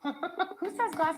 Who says glass?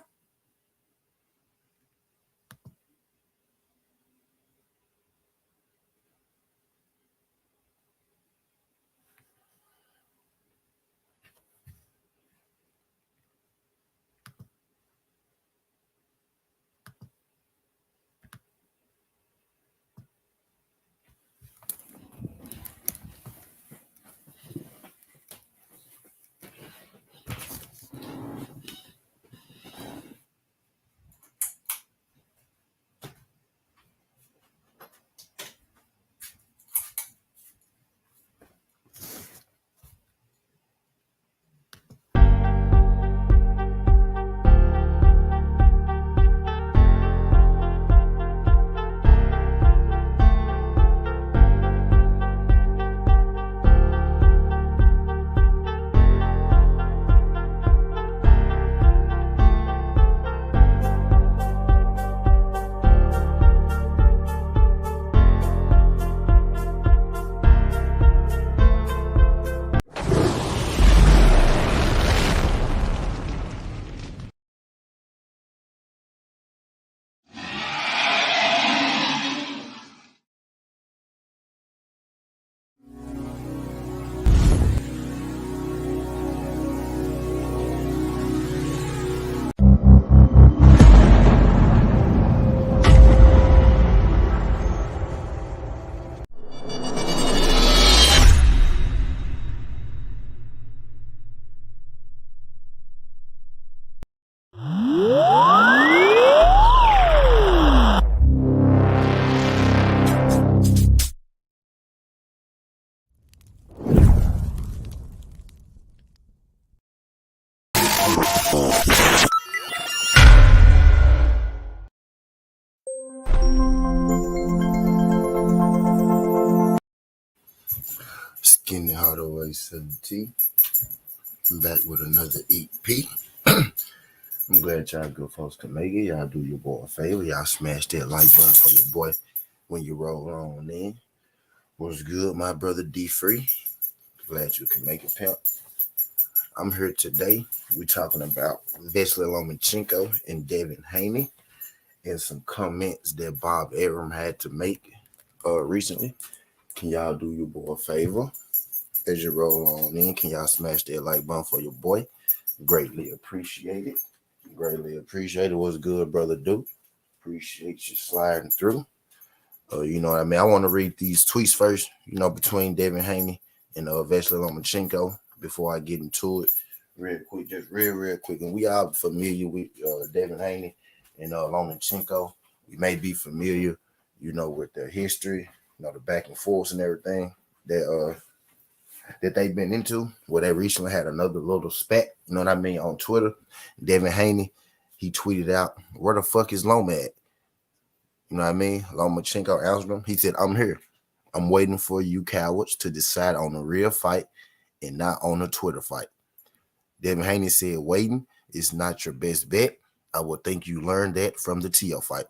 Skinny Hardaway 17. I'm back with another EP. I'm glad y'all good folks can make it. Y'all do your boy a favor. Y'all smash that like button for your boy when you roll on in. What's good, my brother D Free? Glad you can make it, pimp. I'm here today. We're talking about Vesely Lomachenko and Devin Haney and some comments that Bob Arum had to make recently. Can y'all do your boy a favor? As you roll on in, can y'all smash that like button for your boy? Greatly appreciate it. Greatly appreciate it. What's good, brother Duke? Appreciate you sliding through. You know what I mean? I want to read these tweets first, between Devin Haney and Vesely Lomachenko before I get into it. Real quick, just real quick. And we are familiar with Devin Haney and Lomachenko. We may be familiar, with their history, the back and forth and everything that they've been into. Well, they recently had another little spat, on Twitter. Devin Haney, he tweeted out, "Where the fuck is Loma at?" Lomachenko answered him. He said, "I'm here. I'm waiting for you cowards to decide on a real fight and not on a Twitter fight." Devin Haney said, "Waiting is not your best bet. I would think you learned that from the Tio fight."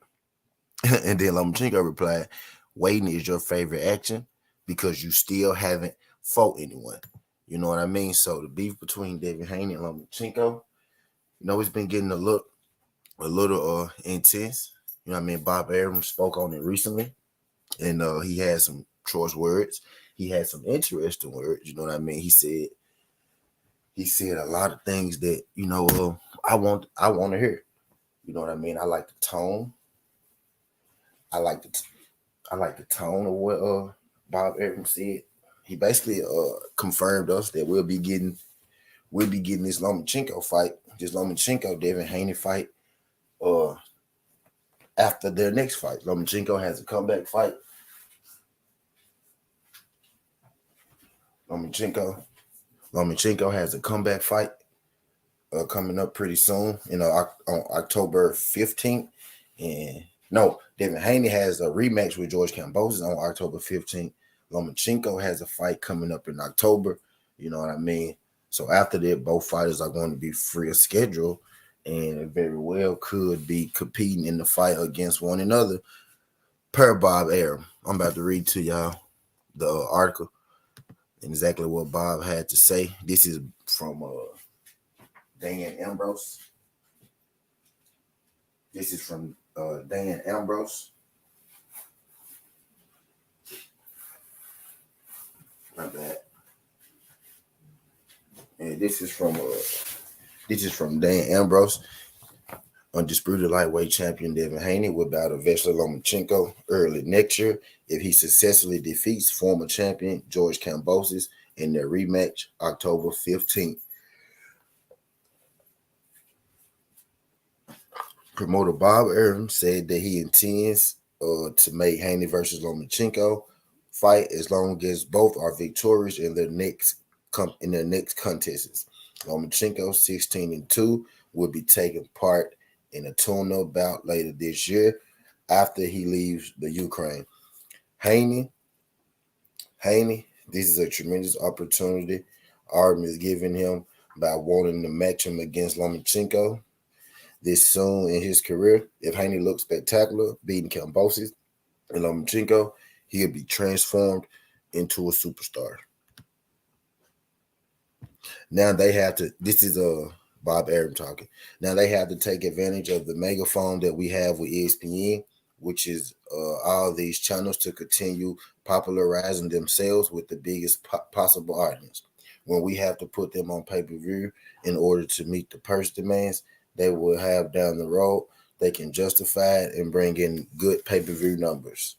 And then Lomachenko replied, "Waiting is your favorite action because you still haven't fought anyone." You know what I mean? So the beef between Devin Haney and Lomachenko, it's been getting a little intense. Bob Arum spoke on it recently, and he had some choice words. He had some interesting words. You know what I mean? He said a lot of things that I want to hear. You know what I mean? I like the tone. I like the tone of what Bob Arum said. He basically confirmed us that we'll be getting this Lomachenko fight, this Lomachenko Devin Haney fight, after their next fight. Lomachenko has a comeback fight. Lomachenko has a comeback fight coming up pretty soon, on October 15th. And no, Devin Haney has a rematch with George Kambosos on October 15th. Lomachenko has a fight coming up in October. You know what I mean? So after that, both fighters are going to be free of schedule and very well could be competing in the fight against one another, per Bob Arum. I'm about to read to y'all the article and exactly what Bob had to say. This is from Dan Ambrose. This is from Dan Ambrose. Not bad. And this is from Dan Ambrose. Undisputed lightweight champion Devin Haney will battle Vesely Lomachenko early next year if he successfully defeats former champion George Kambosos in their rematch October 15th. Promoter Bob Arum said that he intends to make Haney versus Lomachenko fight as long as both are victorious in their next contests. Lomachenko, 16-2, will be taking part in a tune-up bout later this year after he leaves the Ukraine. Haney, this is a tremendous opportunity Arum is giving him by wanting to match him against Lomachenko this soon in his career. If Haney looks spectacular, beating Kambosos and Lomachenko, he'll be transformed into a superstar. Now they have to, this is Bob Arum talking. Now they have to take advantage of the megaphone that we have with ESPN, which is all these channels to continue popularizing themselves with the biggest possible audience. When we have to put them on pay-per-view in order to meet the purse demands they will have down the road, they can justify it and bring in good pay-per-view numbers.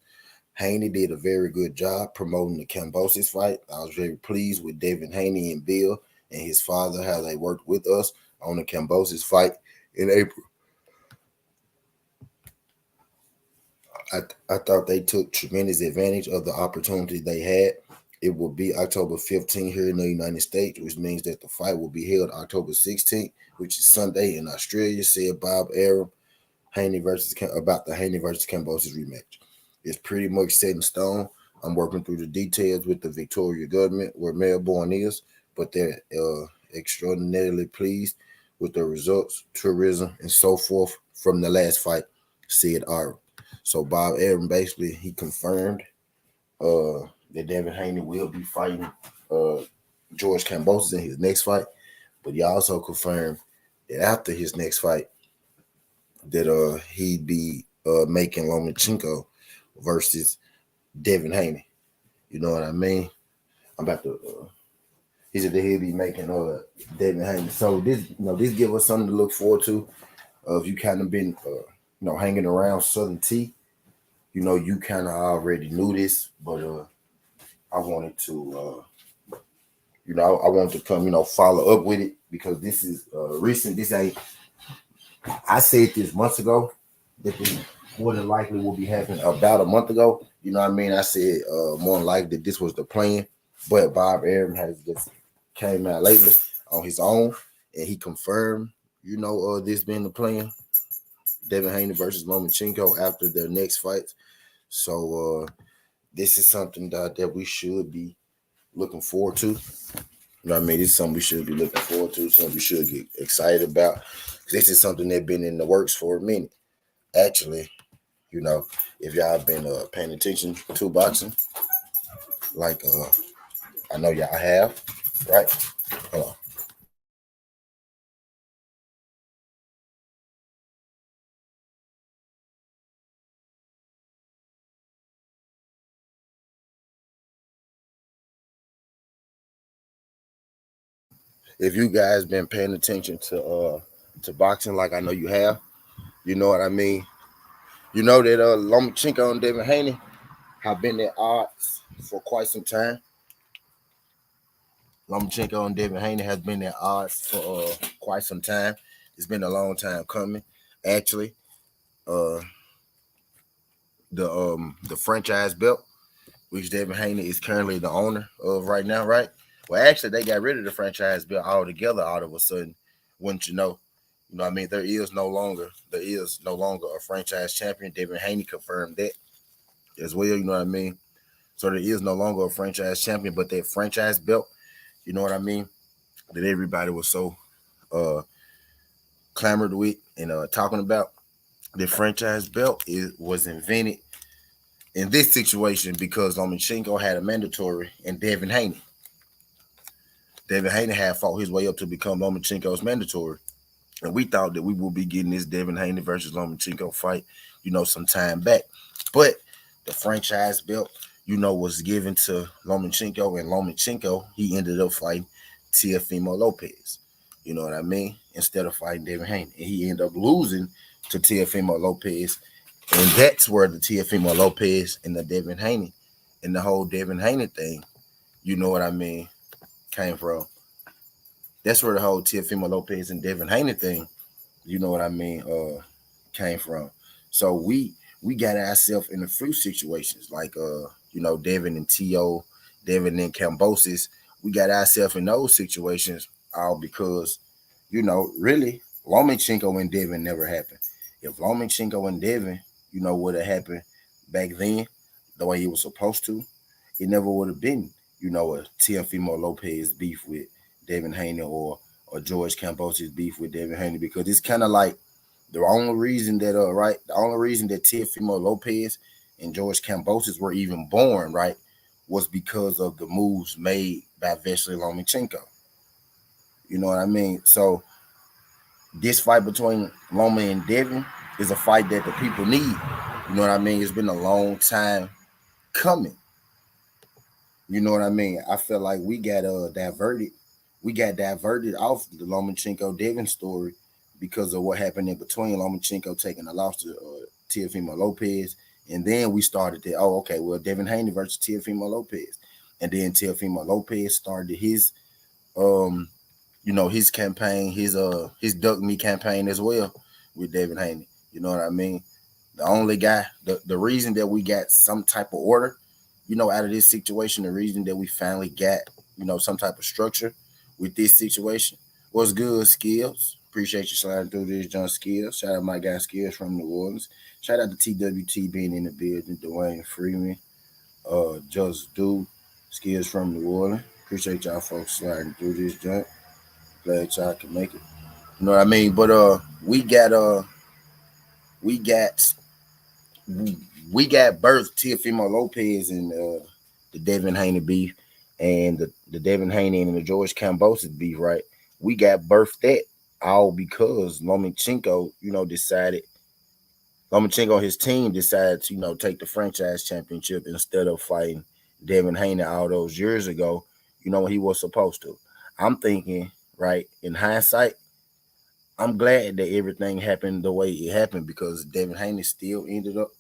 Haney did a very good job promoting the Kambosos fight. I was very pleased with Devin Haney and Bill and his father, how they worked with us on the Kambosos fight in April. I thought they took tremendous advantage of the opportunity they had. It will be October 15th here in the United States, which means that the fight will be held October 16th, which is Sunday in Australia, said Bob Arum, about the Haney versus Kambosos rematch. It's pretty much set in stone. I'm working through the details with the Victoria government where Melbourne is, but they're extraordinarily pleased with the results, tourism, and so forth from the last fight, said Arum. So Bob Arum basically, he confirmed that Devin Haney will be fighting George Kambosos in his next fight, but he also confirmed that after his next fight that he'd be making Lomachenko versus Devin Haney. You know what I mean? I'm about to. He said that he'll be making Devin Haney. So this give us something to look forward to. If you kind of been hanging around Southern T, you kind of already knew this, but I wanted to I wanted to come follow up with it because this is recent. This ain't. I said this months ago that this more than likely will be happening about a month ago. You know what I mean? I said more than likely that this was the plan, but Bob Arum has just came out lately on his own and he confirmed, this being the plan. Devin Haney versus Lomachenko after their next fights. So this is something that we should be looking forward to. You know what I mean? This is something we should be looking forward to, something we should get excited about. This is something that's been in the works for a minute. Actually, if y'all been paying attention to boxing, like I know y'all have, right? Hold on. If you guys been paying attention to boxing, like I know you have, you know what I mean. You know that Lomachenko and Devin Haney have been at odds for quite some time. Lomachenko and Devin Haney has been at odds for quite some time. It's been a long time coming. Actually, the franchise belt, which Devin Haney is currently the owner of right now, right? Well, actually, they got rid of the franchise belt altogether all of a sudden. Wouldn't you know? You know what I mean? There is no longer a franchise champion. Devin Haney confirmed that as well. You know what I mean? So there is no longer a franchise champion, but that franchise belt, you know what I mean? That everybody was so clamored with and talking about. The franchise belt was invented in this situation because Lomachenko had a mandatory and Devin Haney. Devin Haney had fought his way up to become Lomachenko's mandatory. And we thought that we would be getting this Devin Haney versus Lomachenko fight, some time back. But the franchise belt, was given to Lomachenko, and Lomachenko, he ended up fighting Teofimo Lopez. You know what I mean? Instead of fighting Devin Haney. And he ended up losing to Teofimo Lopez. And that's where the Teofimo Lopez and the Devin Haney and the whole Devin Haney thing, you know what I mean, came from. That's where the whole Teofimo Lopez and Devin Haney thing, you know what I mean, came from. So we got ourselves in a few situations like Devin and T.O., Devin and Cambosis. We got ourselves in those situations all because, really Lomachenko and Devin never happened. If Lomachenko and Devin, would have happened back then, the way it was supposed to, it never would have been, a Teofimo Lopez beef with Devin Haney or George Cambosis beef with Devin Haney, because it's kind of like the only reason that the only reason that Teofimo Lopez and George Cambosis were even born, right, was because of the moves made by Vasily Lomachenko. You know what I mean? So this fight between Loma and Devin is a fight that the people need. You know what I mean? It's been a long time coming. You know what I mean? I feel like we got diverted. We got diverted off the Lomachenko Devin story because of what happened in between Lomachenko taking a loss to Teofimo Lopez, and then we started that. Oh, okay, well, Devin Haney versus Teofimo Lopez, and then Teofimo Lopez started his his campaign, his duck me campaign as well with Devin Haney. You know what I mean? The only guy, the reason that we got some type of order, out of this situation, the reason that we finally got, some type of structure with this situation was good skills. Appreciate you sliding through this, John Skills. Shout out my guy Skills from New Orleans. Shout out to TWT being in the building, Dwayne Freeman, Just Do, Skills from New Orleans. Appreciate y'all folks sliding through this joint. Glad y'all can make it. You know what I mean? But we got we got birthed Teofimo Lopez and the Devin Haney beef and the Devin Haney and the George Cambosis beef, right? We got birthed that all because Lomachenko, decided Lomachenko and his team decided to, take the franchise championship instead of fighting Devin Haney all those years ago, when he was supposed to. I'm thinking, right, in hindsight, I'm glad that everything happened the way it happened because David Haney still ended up,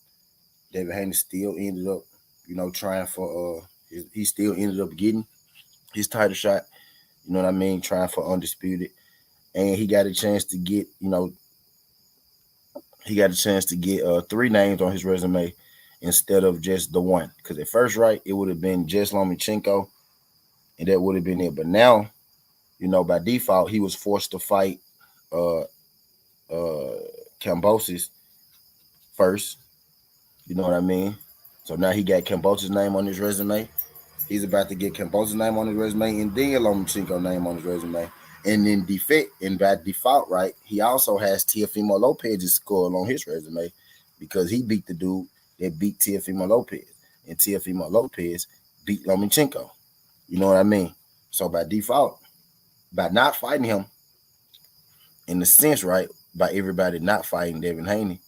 trying for he still ended up getting his title shot, you know what I mean, trying for undisputed. And he got a chance to get, three names on his resume instead of just the one. Because at first, right, it would have been just Lomachenko, and that would have been it. But now, by default, he was forced to fight uh Cambosis first. You know what I mean? So now he got Cambosis' name on his resume. He's about to get Cambosis' name on his resume and then Lomachenko name on his resume. And in defect, and by default, right, he also has Teofimo Lopez's score on his resume because he beat the dude that beat Teofimo Lopez. And Teofimo Lopez beat Lomachenko. You know what I mean? So by default, by not fighting him, in the sense, right, by everybody not fighting Devin Haney,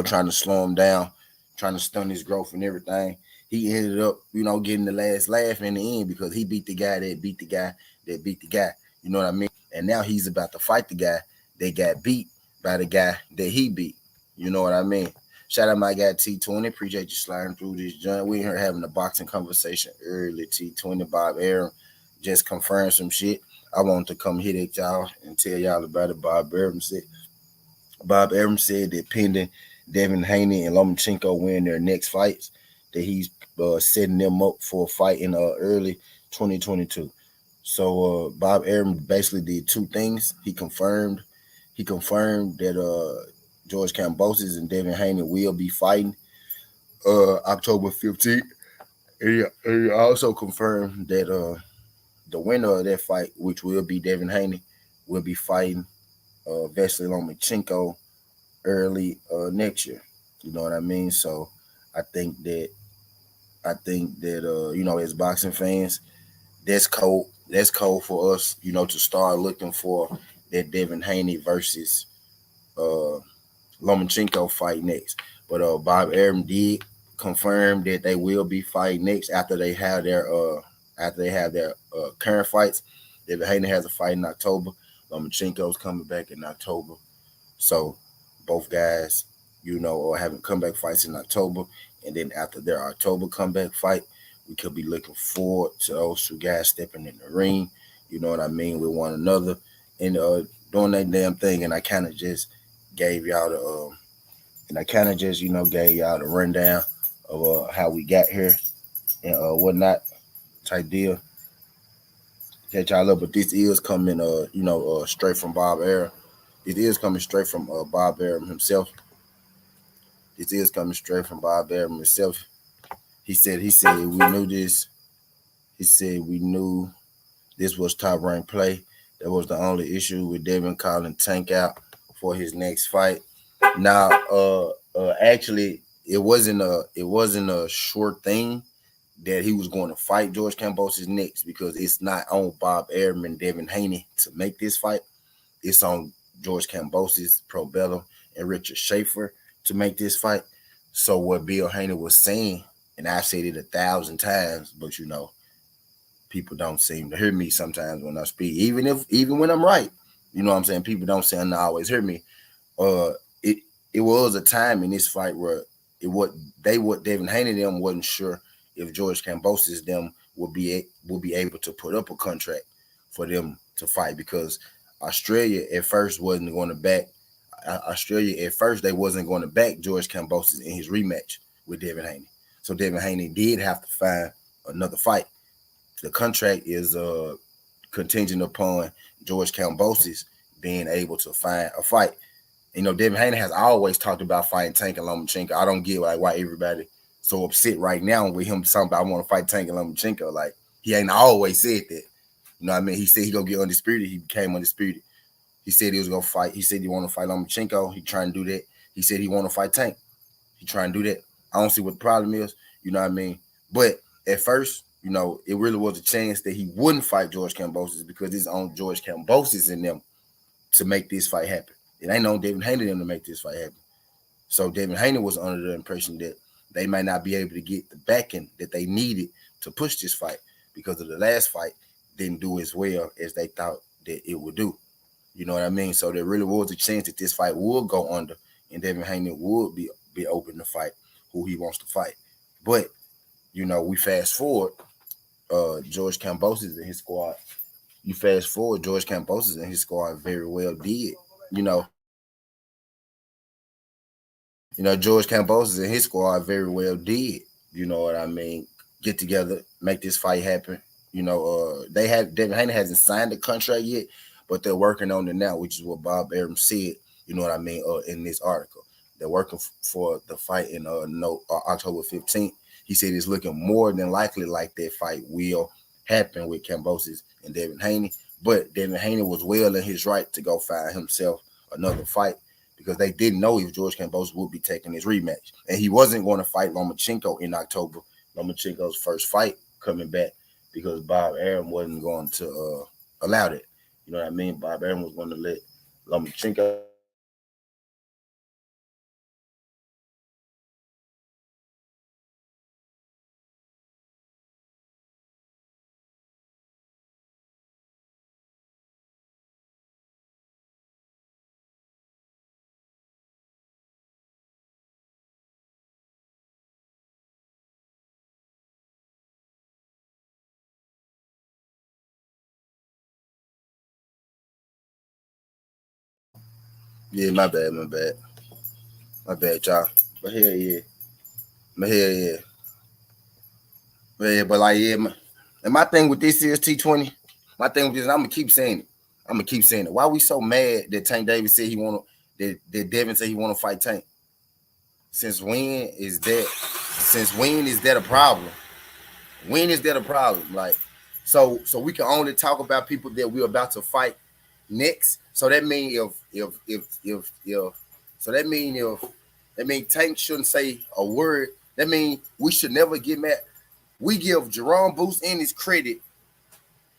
trying to slow him down, trying to stun his growth and everything. He ended up, getting the last laugh in the end because he beat the guy that beat the guy that beat the guy. You know what I mean? And now he's about to fight the guy that got beat by the guy that he beat. You know what I mean? Shout out my guy T20. Appreciate you sliding through this joint. We here having a boxing conversation early. T20 Bob Arum just confirmed some shit. I wanted to come hit at y'all and tell y'all about it. Bob Arum said that pending Devin Haney and Lomachenko win their next fights, that he's setting them up for a fight in early 2022. So Bob Arum basically did two things. He confirmed that George Cambosis and Devin Haney will be fighting October 15th. He also confirmed that the winner of that fight, which will be Devin Haney, will be fighting Vasily Lomachenko early next year. You know what I mean? So I think that as boxing fans, that's cold. That's cold for us, to start looking for that Devin Haney versus uh Lomachenko fight next. But Bob Arum did confirm that they will be fighting next after they have their current fights. David Haney has a fight in October. Lomachenko's coming back in October. So both guys, are having comeback fights in October, and then after their October comeback fight, we could be looking forward to those two guys stepping in the ring. You know what I mean, with one another and doing that damn thing. And I kind of just gave y'all the gave y'all the rundown of how we got here and whatnot type deal. Catch y'all up, but this is coming straight from Bob Arum. It is coming straight from Bob Arum himself. This is coming straight from Bob Arum himself. He said we knew this. He said we knew this was top ranked play. That was the only issue with Devin calling Tank out for his next fight. Now, actually, it wasn't a short thing that he was going to fight George Kambosos next, because it's not on Bob Arum and Devin Haney to make this fight. It's on George Kambosos, Pro Bellum, and Richard Schaefer to make this fight. So what Bill Haney was saying, and I've said it 1,000 times, but people don't seem to hear me sometimes when I speak, even when I'm right. You know what I'm saying? People don't seem to always hear me. Uh, it it was a time in this fight where what Devin Haney them wasn't sure if George Kambosos them would be able to put up a contract for them to fight, because Australia at first wasn't going to back Australia at first they wasn't going to back George Kambosos in his rematch with Devin Haney. So Devin Haney did have to find another fight. The contract is contingent upon George Kambosos being able to find a fight. Devin Haney has always talked about fighting Tank and Lomachenko. I don't get why everybody so upset right now with him talking about I want to fight Tank and Lomachenko. Like, he ain't always said that. You know what I mean? He said he gonna get undisputed. He became undisputed. He said he was gonna fight. He said he want to fight Lomachenko. He trying to do that. He said he want to fight Tank. He trying to do that. I don't see what the problem is. You know what I mean? But at first, it really was a chance that he wouldn't fight George Kambosos, because it's on George Kambosos in them to make this fight happen. It ain't on Devin Haney them to make this fight happen. So Devin Haney was under the impression that they might not be able to get the backing that they needed to push this fight, because of the last fight didn't do as well as they thought that it would do. You know what I mean? So there really was a chance that this fight would go under and Devin Haney would be open to fight who he wants to fight. But, we fast forward George Kambosos and his squad. You fast forward, George Kambosos and his squad very well did. You know, George Kambosos and his squad very well did. You know what I mean? Get together, make this fight happen. Devin Haney hasn't signed the contract yet, but they're working on it now, which is what Bob Arum said. You know what I mean? In this article, they're working for the fight in October 15th. He said it's looking more than likely like that fight will happen with Kambosos and Devin Haney. But Devin Haney was well in his right to go find himself another fight, because they didn't know if George Kambosos would be taking his rematch. And he wasn't going to fight Lomachenko in October, Lomachenko's first fight coming back, because Bob Arum wasn't going to allow that. You know what I mean? Bob Arum was going to let Lomachenko Yeah, my bad, y'all. But hell yeah, but hell yeah, but yeah, but like yeah, and my thing with this is T20. My thing with this, and I'm gonna keep saying it. I'm gonna keep saying it. Why we so mad that Tank Davis said he want to, that Devin said he want to fight Tank? Since when is that? Since when is that a problem? When is that a problem? Like, so we can only talk about people that we're about to fight next. So that means if so that means Tank shouldn't say a word. That means we should never get mad. We give Jerome Booth in his credit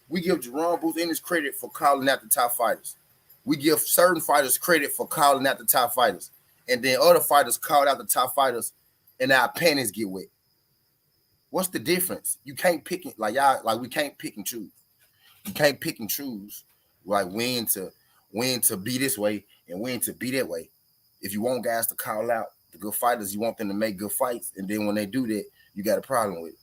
We give Jerome Booth Ennis credit for calling out the top fighters. We give certain fighters credit for calling out the top fighters. And then other fighters called out the top fighters and our panties get wet. What's the difference? You can't pick it like y'all, like we can't pick and choose. You can't pick and choose like when to be this way and when to be that way. If you want guys to call out the good fighters, you want them to make good fights, and then when they do that, you got a problem with it.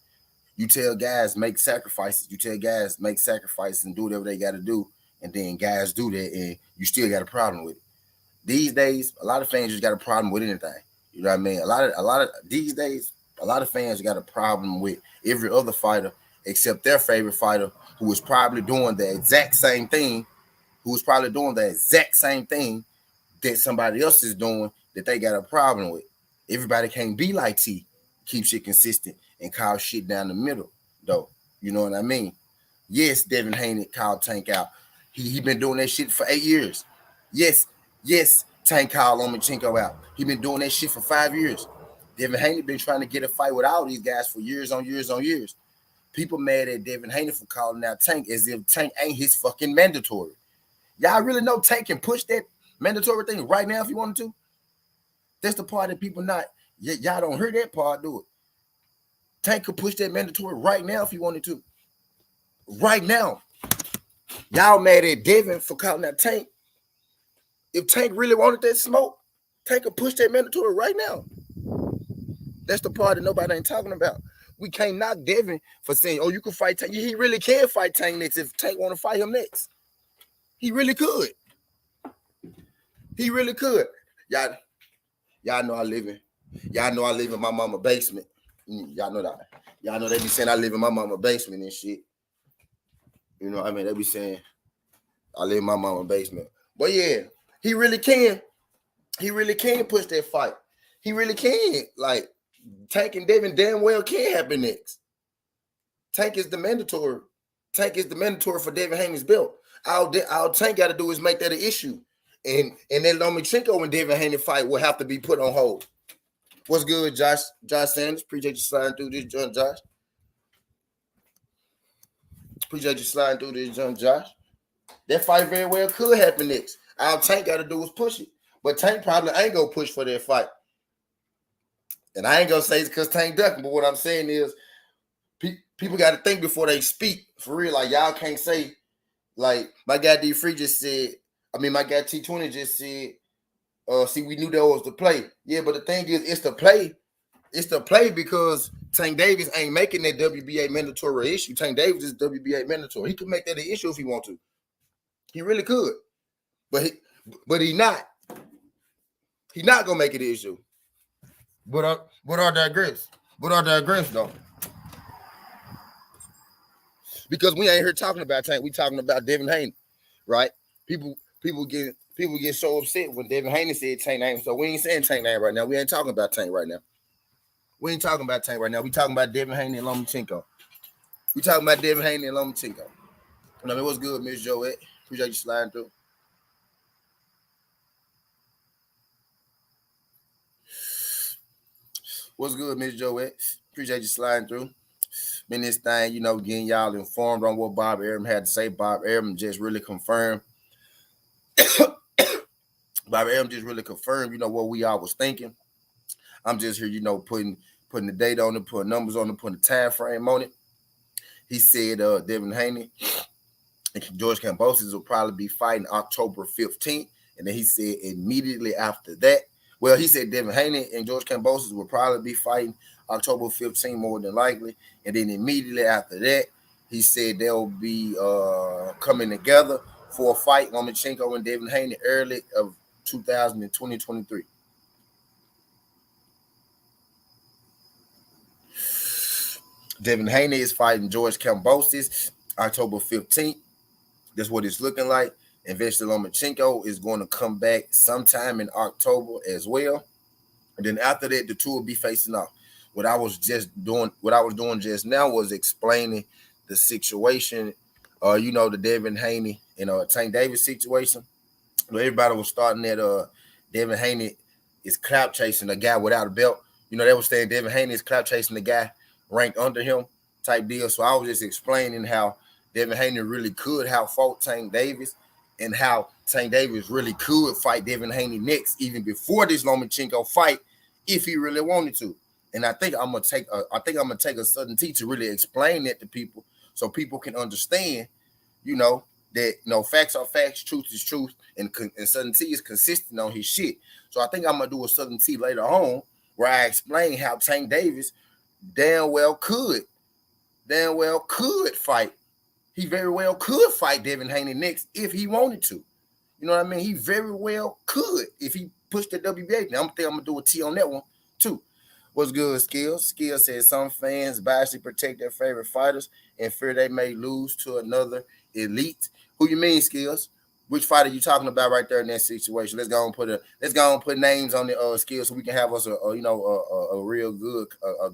You tell guys make sacrifices. You tell guys make sacrifices and do whatever they got to do, and then guys do that, and you still got a problem with it. These days, a lot of fans just got a problem with anything. You know what I mean? A lot of these days, a lot of fans got a problem with every other fighter except their favorite fighter, who was probably doing the exact same thing, that somebody else is doing that they got a problem with. Everybody can't be like T, keep shit consistent and call shit down the middle, though. You know what I mean? Yes, Devin Haney called Tank out. He been doing that shit for 8 years. Yes, Tank called Lomachenko out. He been doing that shit for 5 years. Devin Haney been trying to get a fight with all these guys for years on years on years. People mad at Devin Haney for calling out Tank as if Tank ain't his fucking mandatory. Y'all really know Tank can push that mandatory thing right now if you wanted to? That's the part that people not, y'all don't hear that part, do it. Tank could push that mandatory right now if he wanted to. Right now. Y'all mad at Devin for calling out Tank. If Tank really wanted that smoke, Tank could push that mandatory right now. That's the part that nobody ain't talking about. We can't knock Devin for saying, oh, you can fight Tank. He really can fight Tank next if Tank want to fight him next. He really could. He really could. Y'all know I live in my mama's basement. Y'all know that. Y'all know they be saying I live in my mama's basement and shit. You know what I mean? They be saying I live in my mama's basement. But yeah, he really can. He really can push that fight. He really can. Like, Tank and Devin damn well can happen next. Tank is the mandatory. Tank is the mandatory for Devin Haney's belt. All Tank got to do is make that an issue. And then Lomachenko and Devin Haney fight will have to be put on hold. What's good, Josh? Josh Sanders. Appreciate you sliding through this, John Josh. Appreciate you sliding through this, John Josh. That fight very well could happen next. All Tank got to do is push it. But Tank probably ain't going to push for that fight. And I ain't going to say it's because Tank ducking, but what I'm saying is people got to think before they speak. For real, like, y'all can't say, like, my guy D3 just said, my guy T20 just said, see, we knew that was the play. Yeah, but the thing is, it's the play. It's the play because Tank Davis ain't making that WBA mandatory issue. Tank Davis is WBA mandatory. He could make that an issue if he want to. He really could. But he not. He not gonna make it an issue. But I digress. Though. Because we ain't here talking about Tank. We talking about Devin Haney, right? People get so upset when Devin Haney said Tank name. So we ain't saying Tank name right now. We ain't talking about Tank right now. We talking about Devin Haney and Lomachenko. What's good, Miss Joette? Appreciate you sliding through. What's good, Miss Joette? Appreciate you sliding through. Been this thing, getting y'all informed on what Bob Arum had to say. Bob Arum just really confirmed. Bob Arum just really confirmed, what we all was thinking. I'm just here, putting the date on it, putting numbers on it, putting the time frame on it. He said Devin Haney and George Kambosos will probably be fighting October 15th. And then he said immediately after that, well, he said Devin Haney and George Kambosos will probably be fighting October 15th more than likely. And then immediately after that, he said they'll be coming together for a fight, Lomachenko and Devin Haney, early of 2023. Devin Haney is fighting George Kambosos October 15th. That's what it's looking like. And Vasily Lomachenko is going to come back sometime in October as well. And then after that, the two will be facing off. What I was doing just now was explaining the situation, the Devin Haney and Tank Davis situation. Everybody was starting that Devin Haney is clout chasing a guy without a belt. They were saying Devin Haney is clout chasing the guy ranked under him type deal. So I was just explaining how Devin Haney really could have fought Tank Davis, and how Tank Davis really could fight Devin Haney next, even before this Lomachenko fight, if he really wanted to. And I think I'm gonna take a Southern T to really explain that to people, so people can understand, that facts are facts, truth is truth, and Southern T is consistent on his shit. So I think I'm gonna do a Southern T later on where I explain how Tank Davis damn well could fight. He very well could fight Devin Haney next if he wanted to. You know what I mean? He very well could if he pushed the WBA. Now I'm gonna do a T on that one too. What's good, Skills? Skills says some fans biasly protect their favorite fighters and fear they may lose to another elite. Who you mean, Skills? Which fighter you talking about right there in that situation? Let's go and put names on the Skills so we can have us a real good a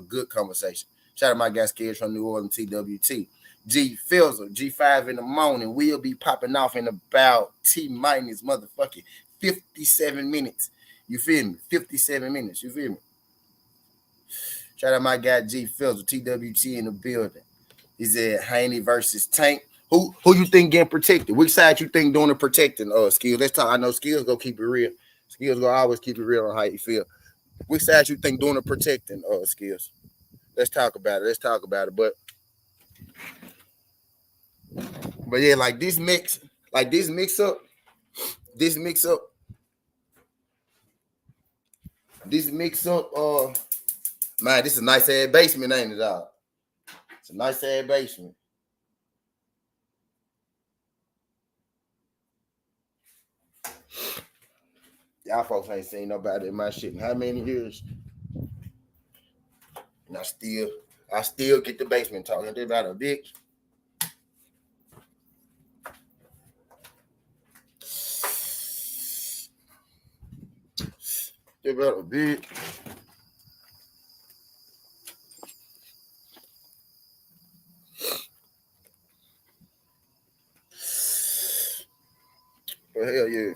good conversation. Shout out my guy Skills from New Orleans TWT. G Fizzle, G5 in the morning. We'll be popping off in about T minus motherfucking 57 minutes. You feel me? 57 minutes. You feel me? Shout out my guy G Fizzle, TWT in the building. He said Haney versus Tank. Who you think getting protected? Which side you think doing the protecting? Skills. Let's talk. I know Skills go keep it real. Skills go always keep it real on how you feel. Which side you think doing the protecting? Skills. Let's talk about it. But yeah, like this mix up. Man, this is a nice ass basement, ain't it, dog? It's a nice ass basement. Y'all folks ain't seen nobody in my shit in how many years? And I still get the basement talking about a bitch. About a bitch. But hell yeah.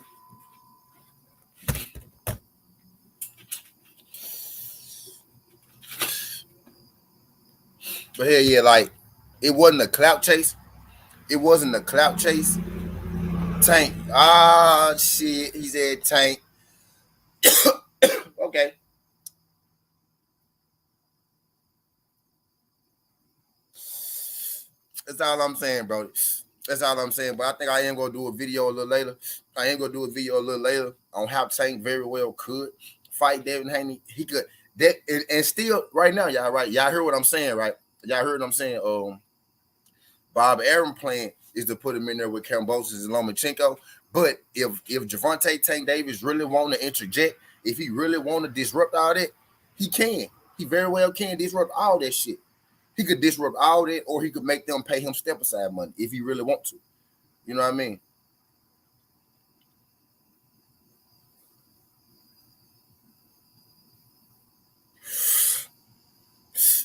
But hell yeah, like it wasn't a clout chase. Tank. Ah shit. He said Tank. Okay. That's all I'm saying, bro. That's all I'm saying. But I think I am gonna do a video a little later. On how Tank very well could fight Devin Haney. He could that and still right now, y'all right. Y'all heard what I'm saying, right? Y'all heard what I'm saying. Bob Arum plan is to put him in there with Kambosos and Lomachenko. But if Gervonta Tank Davis really want to interject, if he really want to disrupt all that, he can. He very well can disrupt all that shit. He could disrupt all that, or he could make them pay him step aside money if he really want to. You know what I mean?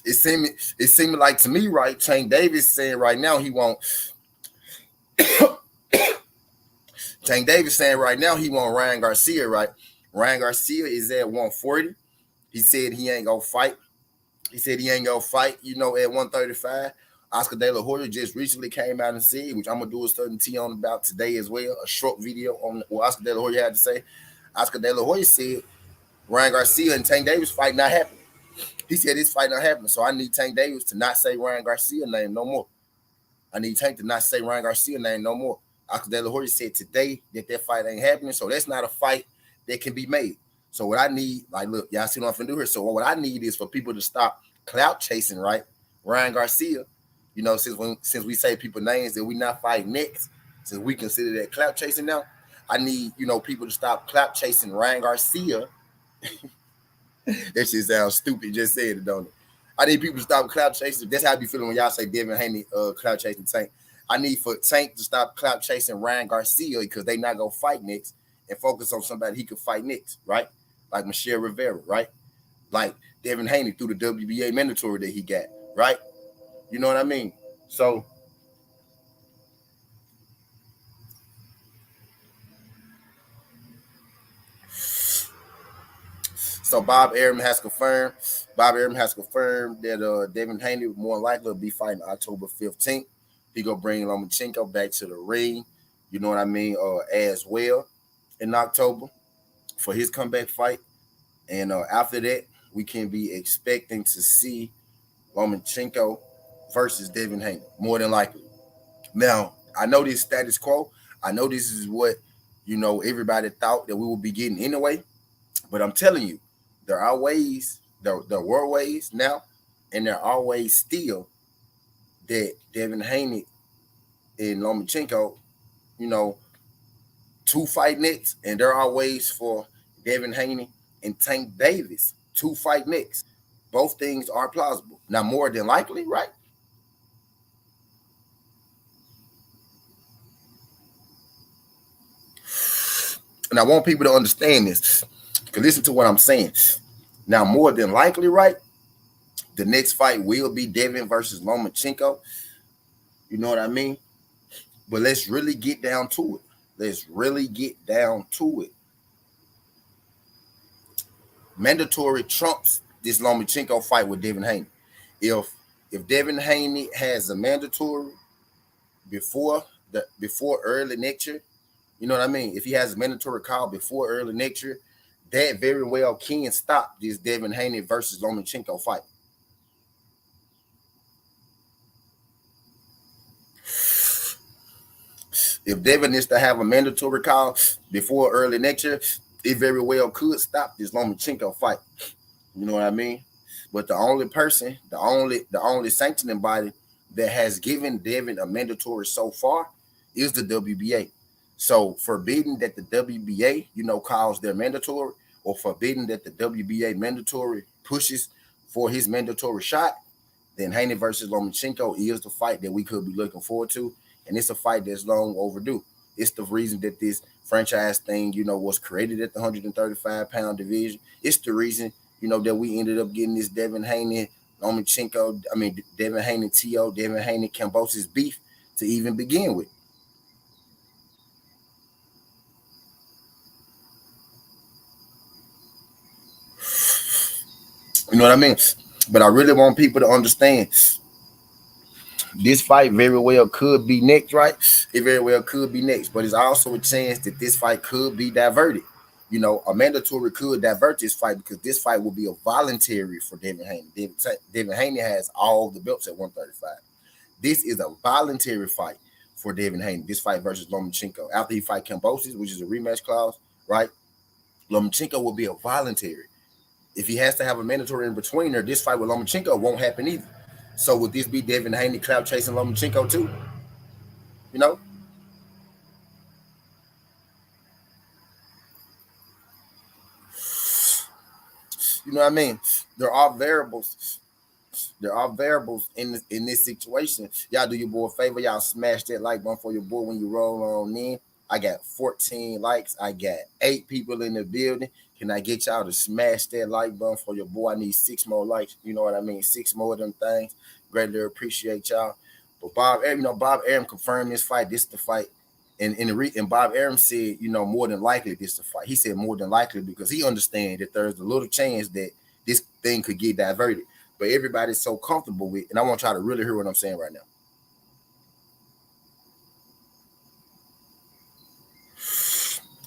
It seemed like to me, right? Tank Davis saying right now he won't. Tank Davis saying right now he want Ryan Garcia, right? Ryan Garcia is at 140. He said he ain't gonna fight. At 135. Oscar De La Hoya just recently came out and said, which I'm gonna do a certain T on about today as well, a short video on what Oscar De La Hoya had to say. Oscar De La Hoya said Ryan Garcia and Tank Davis fight not happening. He said this fight not happening, so I need Tank Davis to not say Ryan Garcia name no more. I need Tank to not say Ryan Garcia name no more. Oscar De La Hoya said today that fight ain't happening, so that's not a fight that can be made. So what I need, like, look, y'all see what I'm finna do here. So what I need is for people to stop clout chasing, right? Ryan Garcia, since we say people names that we not fighting next, since we consider that clout chasing now, I need, people to stop clout chasing Ryan Garcia. That shit sounds stupid. Just saying it, don't it? I need people to stop clout chasing. That's how I be feeling when y'all say Devin Haney clout chasing Tank. I need for Tank to stop clout chasing Ryan Garcia because they not gonna fight next and focus on somebody he could fight next, right? Like Michelle Rivera, right? Like Devin Haney through the WBA mandatory that he got, right? You know what I mean? So Bob Arum has confirmed that Devin Haney will more likely be fighting October 15th. He gonna bring Lomachenko back to the ring. You know what I mean? As well in October for his comeback fight. And after that, we can be expecting to see Lomachenko versus Devin Haney, more than likely. Now, I know this status quo. I know this is what, everybody thought that we would be getting anyway. But I'm telling you, there are ways, there were ways now, and there are ways still that Devin Haney and Lomachenko, to fight next. And there are ways for Devin Haney and Tank Davis to fight next. Both things are plausible. Now, more than likely, right? And I want people to understand this. Because listen to what I'm saying. Now, more than likely, right? The next fight will be Devin versus Lomachenko. You know what I mean? But let's really get down to it. Let's really get down to it. Mandatory trumps this Lomachenko fight with Devin Haney. If Devin Haney has a mandatory before early next year, you know what I mean? If he has a mandatory call before early next year, that very well can stop this Devin Haney versus Lomachenko fight. If Devin is to have a mandatory call before early next year, it very well could stop this Lomachenko fight. You know what I mean? But the only person, the only sanctioning body that has given Devin a mandatory so far is the WBA. So forbidding that the WBA, calls their mandatory, or forbidding that the WBA mandatory pushes for his mandatory shot, then Haney versus Lomachenko is the fight that we could be looking forward to. And it's a fight that's long overdue. It's the reason that this franchise thing, was created at the 135-pound division. It's the reason, that we ended up getting this Devin Haney, Devin Haney TO, Devin Haney Kambosos beef to even begin with. You know what I mean? But I really want people to understand this fight very well could be next, right? It very well could be next, but it's also a chance that this fight could be diverted. A mandatory could divert this fight because this fight will be a voluntary for Devin Haney. Devin Haney has all the belts at 135. This is a voluntary fight for Devin Haney. This fight versus Lomachenko. After he fight Kambosos, which is a rematch clause, right? Lomachenko will be a voluntary. If he has to have a mandatory in between there, this fight with Lomachenko won't happen either. So would this be Devin Haney clout chasing Lomachenko too? You know? You know what I mean? There are variables. There are variables in this situation. Y'all do your boy a favor. Y'all smash that like button for your boy when you roll on in. I got 14 likes. I got 8 people in the building. Can I get y'all to smash that like button for your boy? I need 6 more likes. You know what I mean? 6 more of them things. Greatly appreciate y'all. But Bob Arum confirmed this fight. This is the fight. And Bob Arum said, more than likely this is the fight. He said more than likely because he understands that there's a little chance that this thing could get diverted. But everybody's so comfortable with, and I want y'all to really hear what I'm saying right now.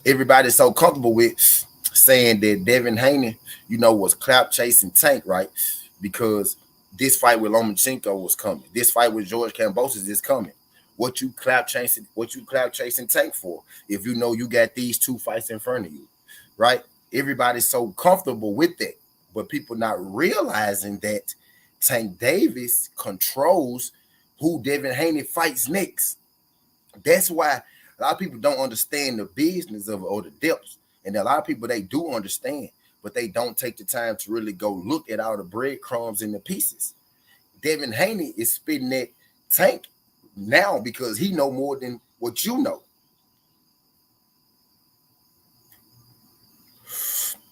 Everybody's so comfortable with saying that Devin Haney, was clout chasing Tank, right? Because this fight with Lomachenko was coming. This fight with George Kambosos is coming. What you clout chasing Tank for? If you got these 2 fights in front of you, right? Everybody's so comfortable with that, but people not realizing that Tank Davis controls who Devin Haney fights next. That's why a lot of people don't understand the business of or the depths. And a lot of people, they do understand, but they don't take the time to really go look at all the breadcrumbs and the pieces. Devin Haney is spitting that Tank now because he know more than what you know.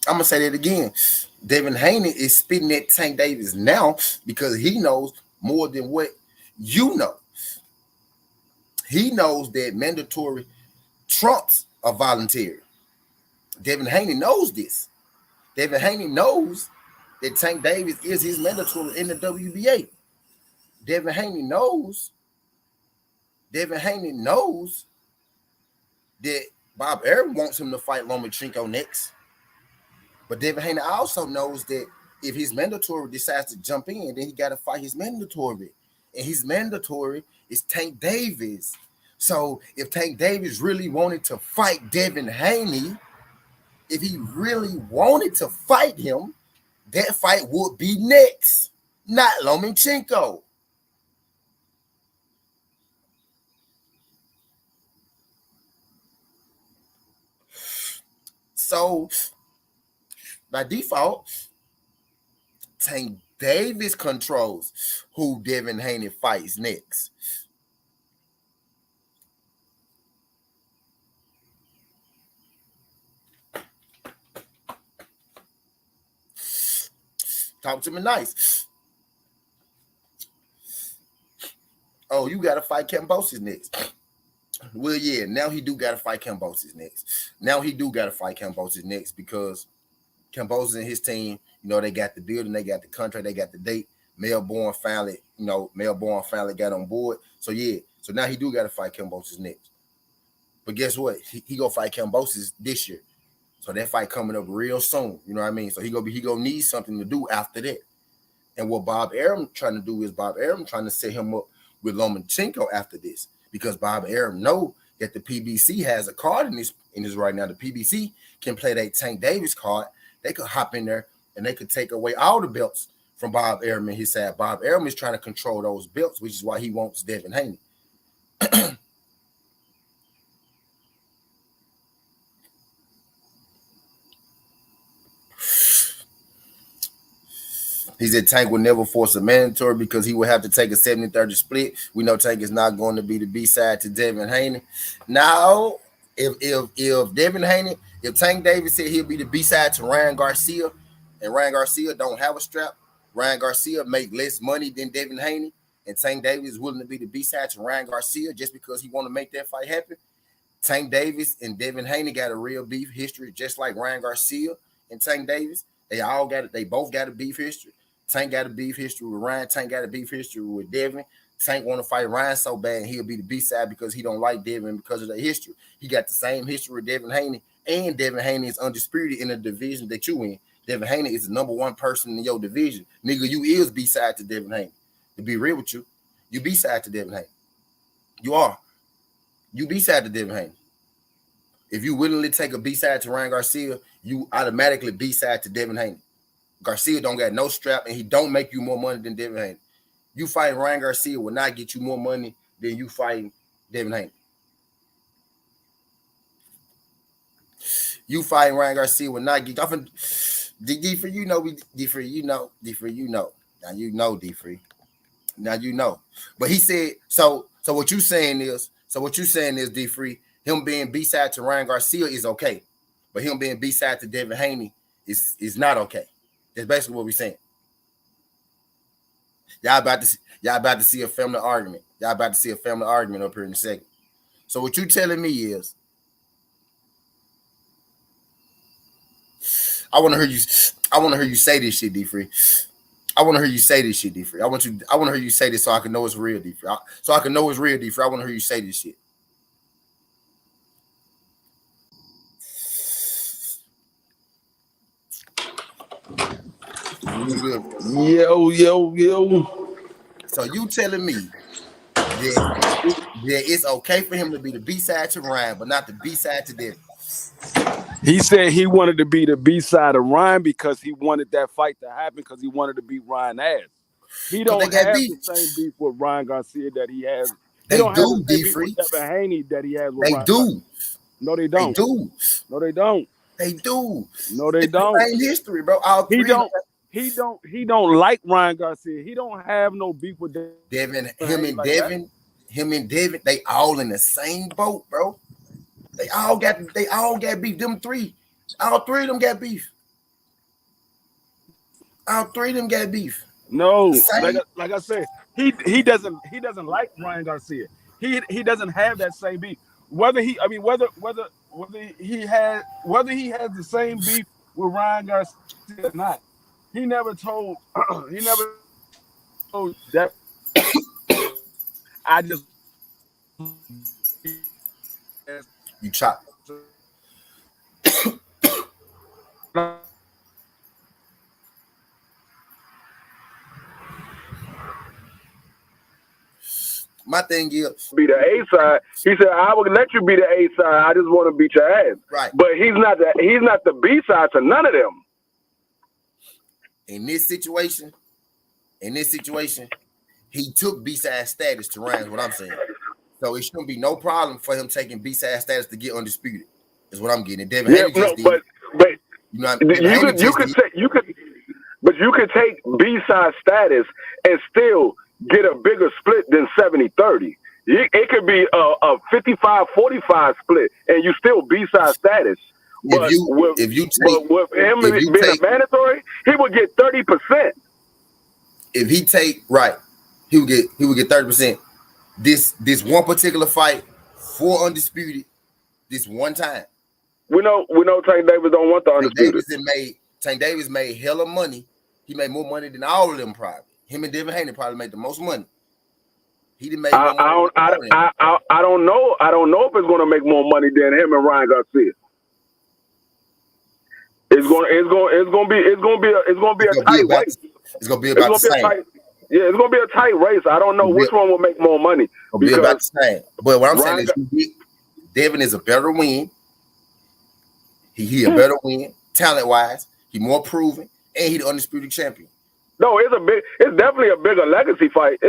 I'm going to say that again. Devin Haney is spitting that Tank Davis now because he knows more than what you know. He knows that mandatory trumps are voluntary. Devin Haney knows this. Devin Haney knows that Tank Davis is his mandatory in the WBA. Devin Haney knows Devin Haney knows that Bob Arum wants him to fight Lomachenko next. But Devin Haney also knows that if his mandatory decides to jump in, then he got to fight his mandatory. And his mandatory is Tank Davis. So if Tank Davis really wanted to fight Devin Haney, if he really wanted to fight him, that fight would be next, not Lomachenko. So by default, Tank Davis controls who Devin Haney fights next. Talk to me nice. Oh, you got to fight Kambosos next. Well, yeah, now he do got to fight Kambosos next. Now he do got to fight Kambosos next because Kambosos and his team, they got the building, they got the contract, they got the date. Melbourne finally got on board. So, yeah, so now he do got to fight Kambosos next. But guess what? He gonna fight Kambosos this year. So that fight coming up real soon. You know what I mean? So he gonna need something to do after that. And what Bob Arum trying to do is Bob Arum trying to set him up with Lomachenko after this. Because Bob Arum know that the PBC has a card in this right now. The PBC can play that Tank Davis card. They could hop in there and they could take away all the belts from Bob Arum and his side. Bob Arum is trying to control those belts, which is why he wants Devin Haney. He said Tank would never force a mandatory because he would have to take a 70-30 split. We know Tank is not going to be the B-side to Devin Haney. Now, if Devin Haney, if Tank Davis said he'll be the B-side to Ryan Garcia, and Ryan Garcia don't have a strap, Ryan Garcia make less money than Devin Haney, and Tank Davis is willing to be the B-side to Ryan Garcia just because he want to make that fight happen. Tank Davis and Devin Haney got a real beef history, just like Ryan Garcia and Tank Davis. They both got a beef history. Tank got a beef history with Ryan. Tank got a beef history with Devin. Tank want to fight Ryan so bad, and he'll be the B-side because he don't like Devin because of the history. He got the same history with Devin Haney, and Devin Haney is undisputed in the division that you in. Devin Haney is the number one person in your division. Nigga, you is B-side to Devin Haney. To be real with you, you B-side to Devin Haney. You are. You B-side to Devin Haney. If you willingly take a B-side to Ryan Garcia, you automatically B-side to Devin Haney. Garcia don't got no strap, and he don't make you more money than Devin Haney. You fighting Ryan Garcia will not get you more money than you fighting Devin Haney. You fighting Ryan Garcia will not get you. D-Free, you know. Now you know, D-Free. Now you know. But he said, so what you saying is, D-Free, him being B-side to Ryan Garcia is okay. But him being B-side to Devin Haney is not okay. That's basically what we're saying. Y'all about to see a family argument. Y'all about to see a family argument up here in a second. So what you telling me is, I want to hear you say this shit, D-Free. I want to hear you say this shit, D-Free. I want to hear you say this so I can know it's real, D-Free. So I can know it's real, D-Free. I want to hear you say this shit. Yo. So you telling me that it's okay for him to be the B-side to Ryan, but not the B-side to Devin? He said he wanted to be the B-side of Ryan because he wanted that fight to happen because he wanted to beat Ryan ass. He don't have the same beef with Ryan Garcia that he has. He don't have the same beef with Devin Haney that he has with Ryan Garcia. No, they don't. No, they don't. They do. No, they don't. Same history, bro. All three. He don't like Ryan Garcia. He don't have no beef with Devin. Him and Devin, they all in the same boat, bro. They all got beef. Them three. All three of them got beef. All three of them got beef. No, like I said, he doesn't like Ryan Garcia. He doesn't have that same beef. Whether he has the same beef with Ryan Garcia or not, he never told that I just You chop. My thing is, be the A side. He said, "I would let you be the A side. I just want to beat your ass." right? But he's not the B side to none of them. In this situation, he took B side status to Ryan. Is what I'm saying. So it shouldn't be no problem for him taking B side status to get undisputed. Is what I'm getting. And Devin Haney just did. But you know, you could take B side status and still get a bigger split than 70-30. It could be a 55-45 split, and you still B side status. But with him being a mandatory, he would get 30%. If he take right, he would get 30%. This one particular fight for undisputed, this one time. We know Tank Davis don't want the undisputed. Tank Davis made hella money. He made more money than all of them probably. Him and Devin Haney probably made the most money. He didn't make more money. I don't know. I don't know if it's going to make more money than him and Ryan Garcia. It's going to be a tight race. It's going to be about the same. It's going to be a tight race. I don't know which one will make more money. It'll be about the same. But what I'm saying is, Devin is a better win. He a better win, talent wise. He more proven, and he the undisputed champion. No, it's definitely a bigger legacy fight.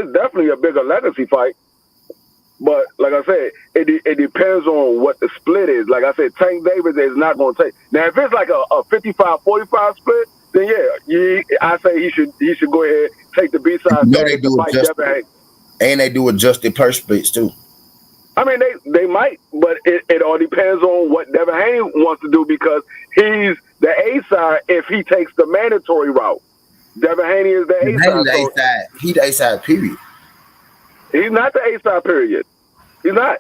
But like I said, it depends on what the split is. Like I said, Tank Davis is not going to take. Now, if it's like a 55-45 split, then I say he should go ahead take the B side. They do adjusted, and they do adjusted purse splits too. I mean, they might, but it all depends on what Devin Haney wants to do because he's the A side if he takes the mandatory route. Devin Haney is the A side. He's the A side, period. He's not the A side, period. He's not.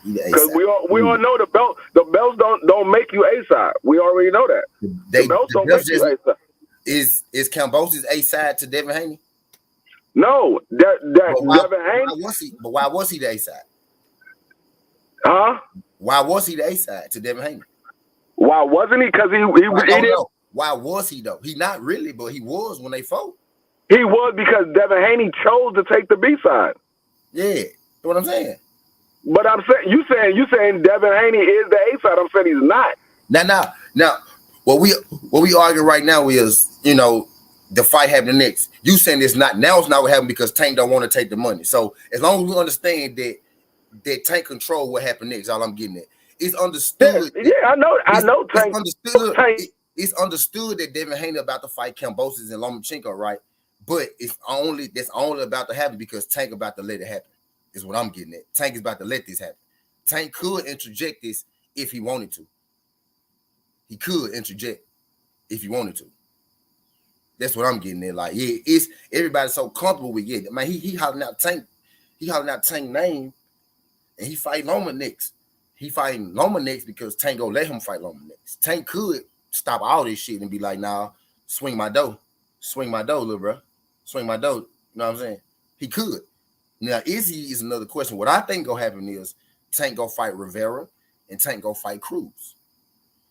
Because we all know the belts don't make you A side. We already know that. The belts don't make you A side. Is Kambosos A side to Devin Haney? No, Devin Haney. But why was he the A side? Huh? Why was he the A side to Devin Haney? Why wasn't he? Because he didn't. Why was he though? He not really, but he was when they fought. He was because Devin Haney chose to take the B side. Yeah, that's what I'm saying. But I'm saying you saying Devin Haney is the A side. I'm saying he's not. Now, what we arguing right now is the fight happening next. You saying it's not now? It's not what happened because Tank don't want to take the money. So as long as we understand that Tank control what happened next, all I'm getting at. It's understood. I know Tank. It's understood that Devin Haney about to fight Kambosos and Lomachenko, right? But that's only about to happen because Tank about to let it happen. Is what I'm getting at. Tank is about to let this happen. Tank could interject this if he wanted to. He could interject if he wanted to. That's what I'm getting at. Like, it's everybody's so comfortable with it. Man, he hollering out Tank. He hollering out Tank name, and he fight Loma next. He fighting Loma next because Tank go let him fight Loma next. Tank could stop all this shit and be like, nah, swing my dough, little bro, swing my dough. You know what I'm saying? He could. Now, is another question. What I think gonna happen is Tank go fight Rivera and Tank go fight Cruz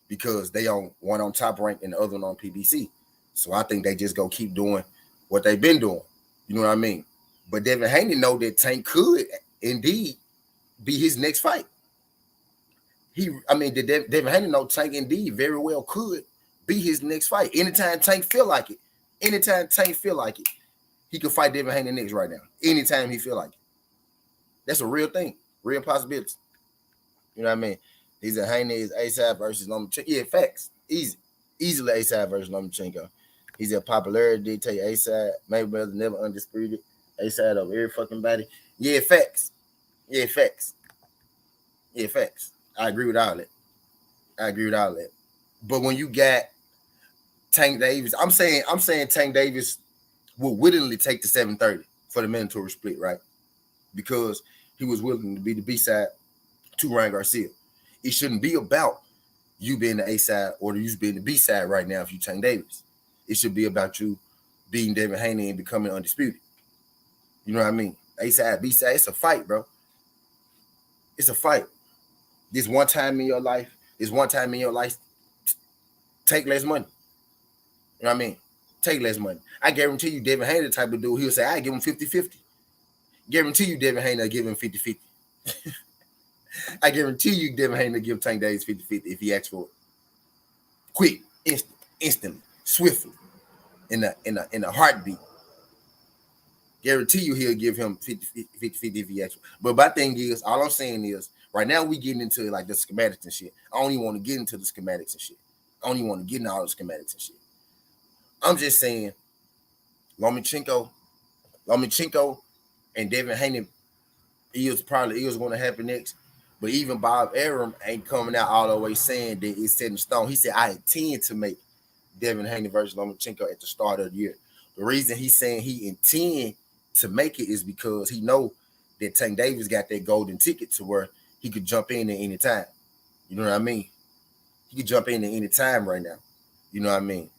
because they on one on Top Rank and the other one on PBC. So I think they just go keep doing what they've been doing. You know what I mean? But Devin Haney know that Tank could indeed be his next fight. Devin Haney know Tank indeed very well could be his next fight. Anytime Tank feel like it, he could fight Devin Haney next right now. Anytime he feel like it. That's a real thing. Real possibility. You know what I mean? He's a Haney is A-side versus Lomachenko. Yeah, facts. Easily A-side versus Lomachenko. He's a popularity dictate A-side. Mayweather never undisputed. A-side of every fucking body. Yeah, facts. I agree with all that. But when you got Tank Davis, I'm saying Tank Davis will willingly take the 730 for the mandatory split, right? Because he was willing to be the B side to Ryan Garcia. It shouldn't be about you being the A side or you being the B side right now if you Tank Davis. It should be about you beating Devin Haney and becoming undisputed. You know what I mean? A side, B side, it's a fight, bro. It's a fight. This one time in your life, take less money. You know what I mean? Take less money. I guarantee you, Devin Haney, the type of dude, he'll say, I give him 50-50. Guarantee you, Devin Haney will give him 50-50. I guarantee you, Devin Haney will give Tank Davis 50-50 if he asks for it. Quick, instantly, swiftly, in a heartbeat. Guarantee you he'll give him 50-50 if he asks for it. But my thing is, all I'm saying is, right now we getting into like the schematics and shit. I don't even want to get into the schematics and shit. I don't even want to get into all the schematics and shit. I'm just saying, Lomachenko and Devin Haney is going to happen next. But even Bob Arum ain't coming out all the way saying that it's set in stone. He said, I intend to make Devin Haney versus Lomachenko at the start of the year. The reason he's saying he intend to make it is because he know that Tank Davis got that golden ticket to where he could jump in at any time. You know what I mean? He could jump in at any time right now. You know what I mean?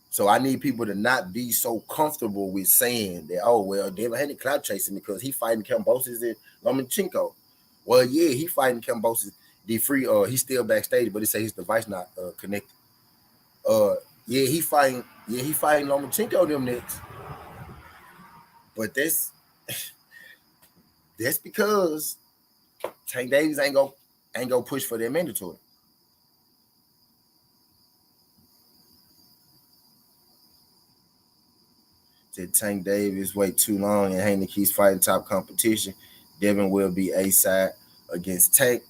So I need people to not be so comfortable with saying that, oh, well, Devin Haney clout chasing because he fighting Kambosos and Lomachenko. Well, yeah, he fighting Kambosos. He's still backstage, but he say his device not connected. He fighting Lomachenko them next. But that's because Tank Davis ain't go push for their mandatory. Said Tank Davis wait too long and Haney keeps fighting top competition. Devin will be A-side against Tank.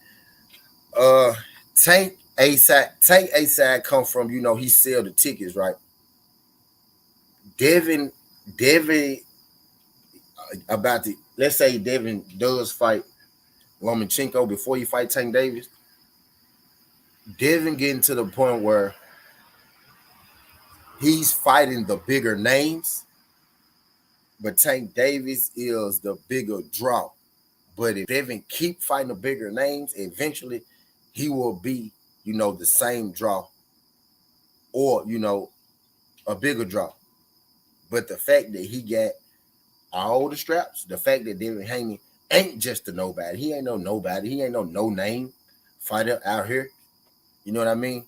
Tank A-side come from, he sell the tickets, right? Devin let's say Devin does fight Lomachenko before he fight Tank Davis. Devin getting to the point where he's fighting the bigger names, but Tank Davis is the bigger draw. But if Devin keep fighting the bigger names, eventually he will be, the same draw or, a bigger draw. But the fact that he got all the straps, the fact that Devin Haney ain't just a nobody. He ain't no nobody. He ain't no name fighter out here. You know what I mean?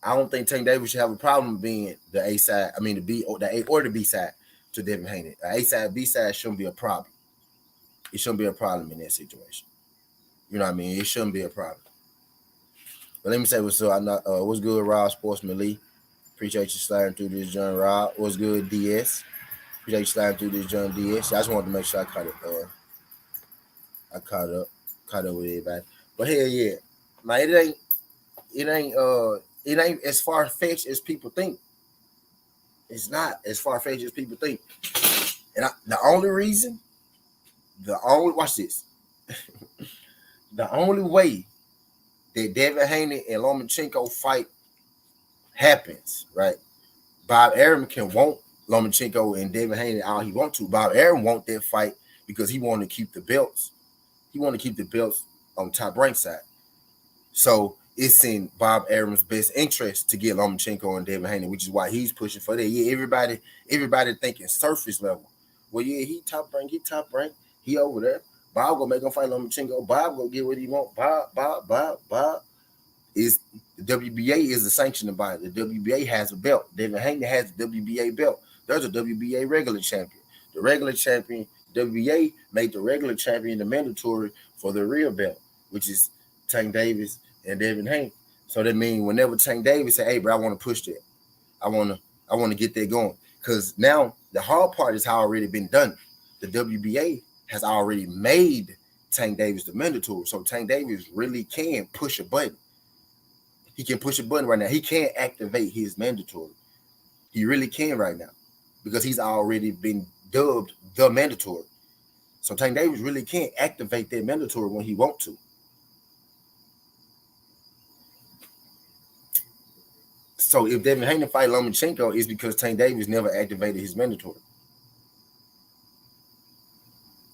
I don't think Tank Davis should have a problem being the A side. I mean, the A or the B side to Devin Haney. The A side, B side shouldn't be a problem. It shouldn't be a problem in that situation. You know what I mean? It shouldn't be a problem. But let me say what's up. What's good, Rob Sportsman Lee? Appreciate you sliding through this, John Rob. What's good, DS? Appreciate you sliding through this, John DS. I just wanted to make sure I caught it. I caught up with everybody. But hell yeah, man, it ain't as far fetched as people think. It's not as far fetched as people think. And watch this. The only way that Devin Haney and Lomachenko fight happens, right? Bob Arum can want Lomachenko and Devin Haney all he want to. Bob Arum want that fight because he want to keep the belts. He want to keep the belts on Top Rank side. So it's in Bob Arum's best interest to get Lomachenko and Devin Haney, which is why he's pushing for that. Yeah, everybody thinking surface level. Well, yeah, he top rank. He over there. Bob gonna make him fight Lomachenko. Bob gonna get what he want. Bob is the WBA is the sanctioning body. The WBA has a belt. Devin Haney has the WBA belt. There's a WBA regular champion. The regular champion, WBA made the regular champion the mandatory for the real belt, which is Tank Davis and Devin Haney. So that means whenever Tank Davis say, "Hey, bro, I want to push that. I want to get that going," because now the hard part has already been done. The WBA has already made Tank Davis the mandatory, so Tank Davis really can push a button. He can push a button right now. He can't activate his mandatory. He really can right now because he's already been dubbed the mandatory. So Tank Davis really can't activate that mandatory when he wants to. So if Devin Haney fight Lomachenko, it's because Tank Davis never activated his mandatory.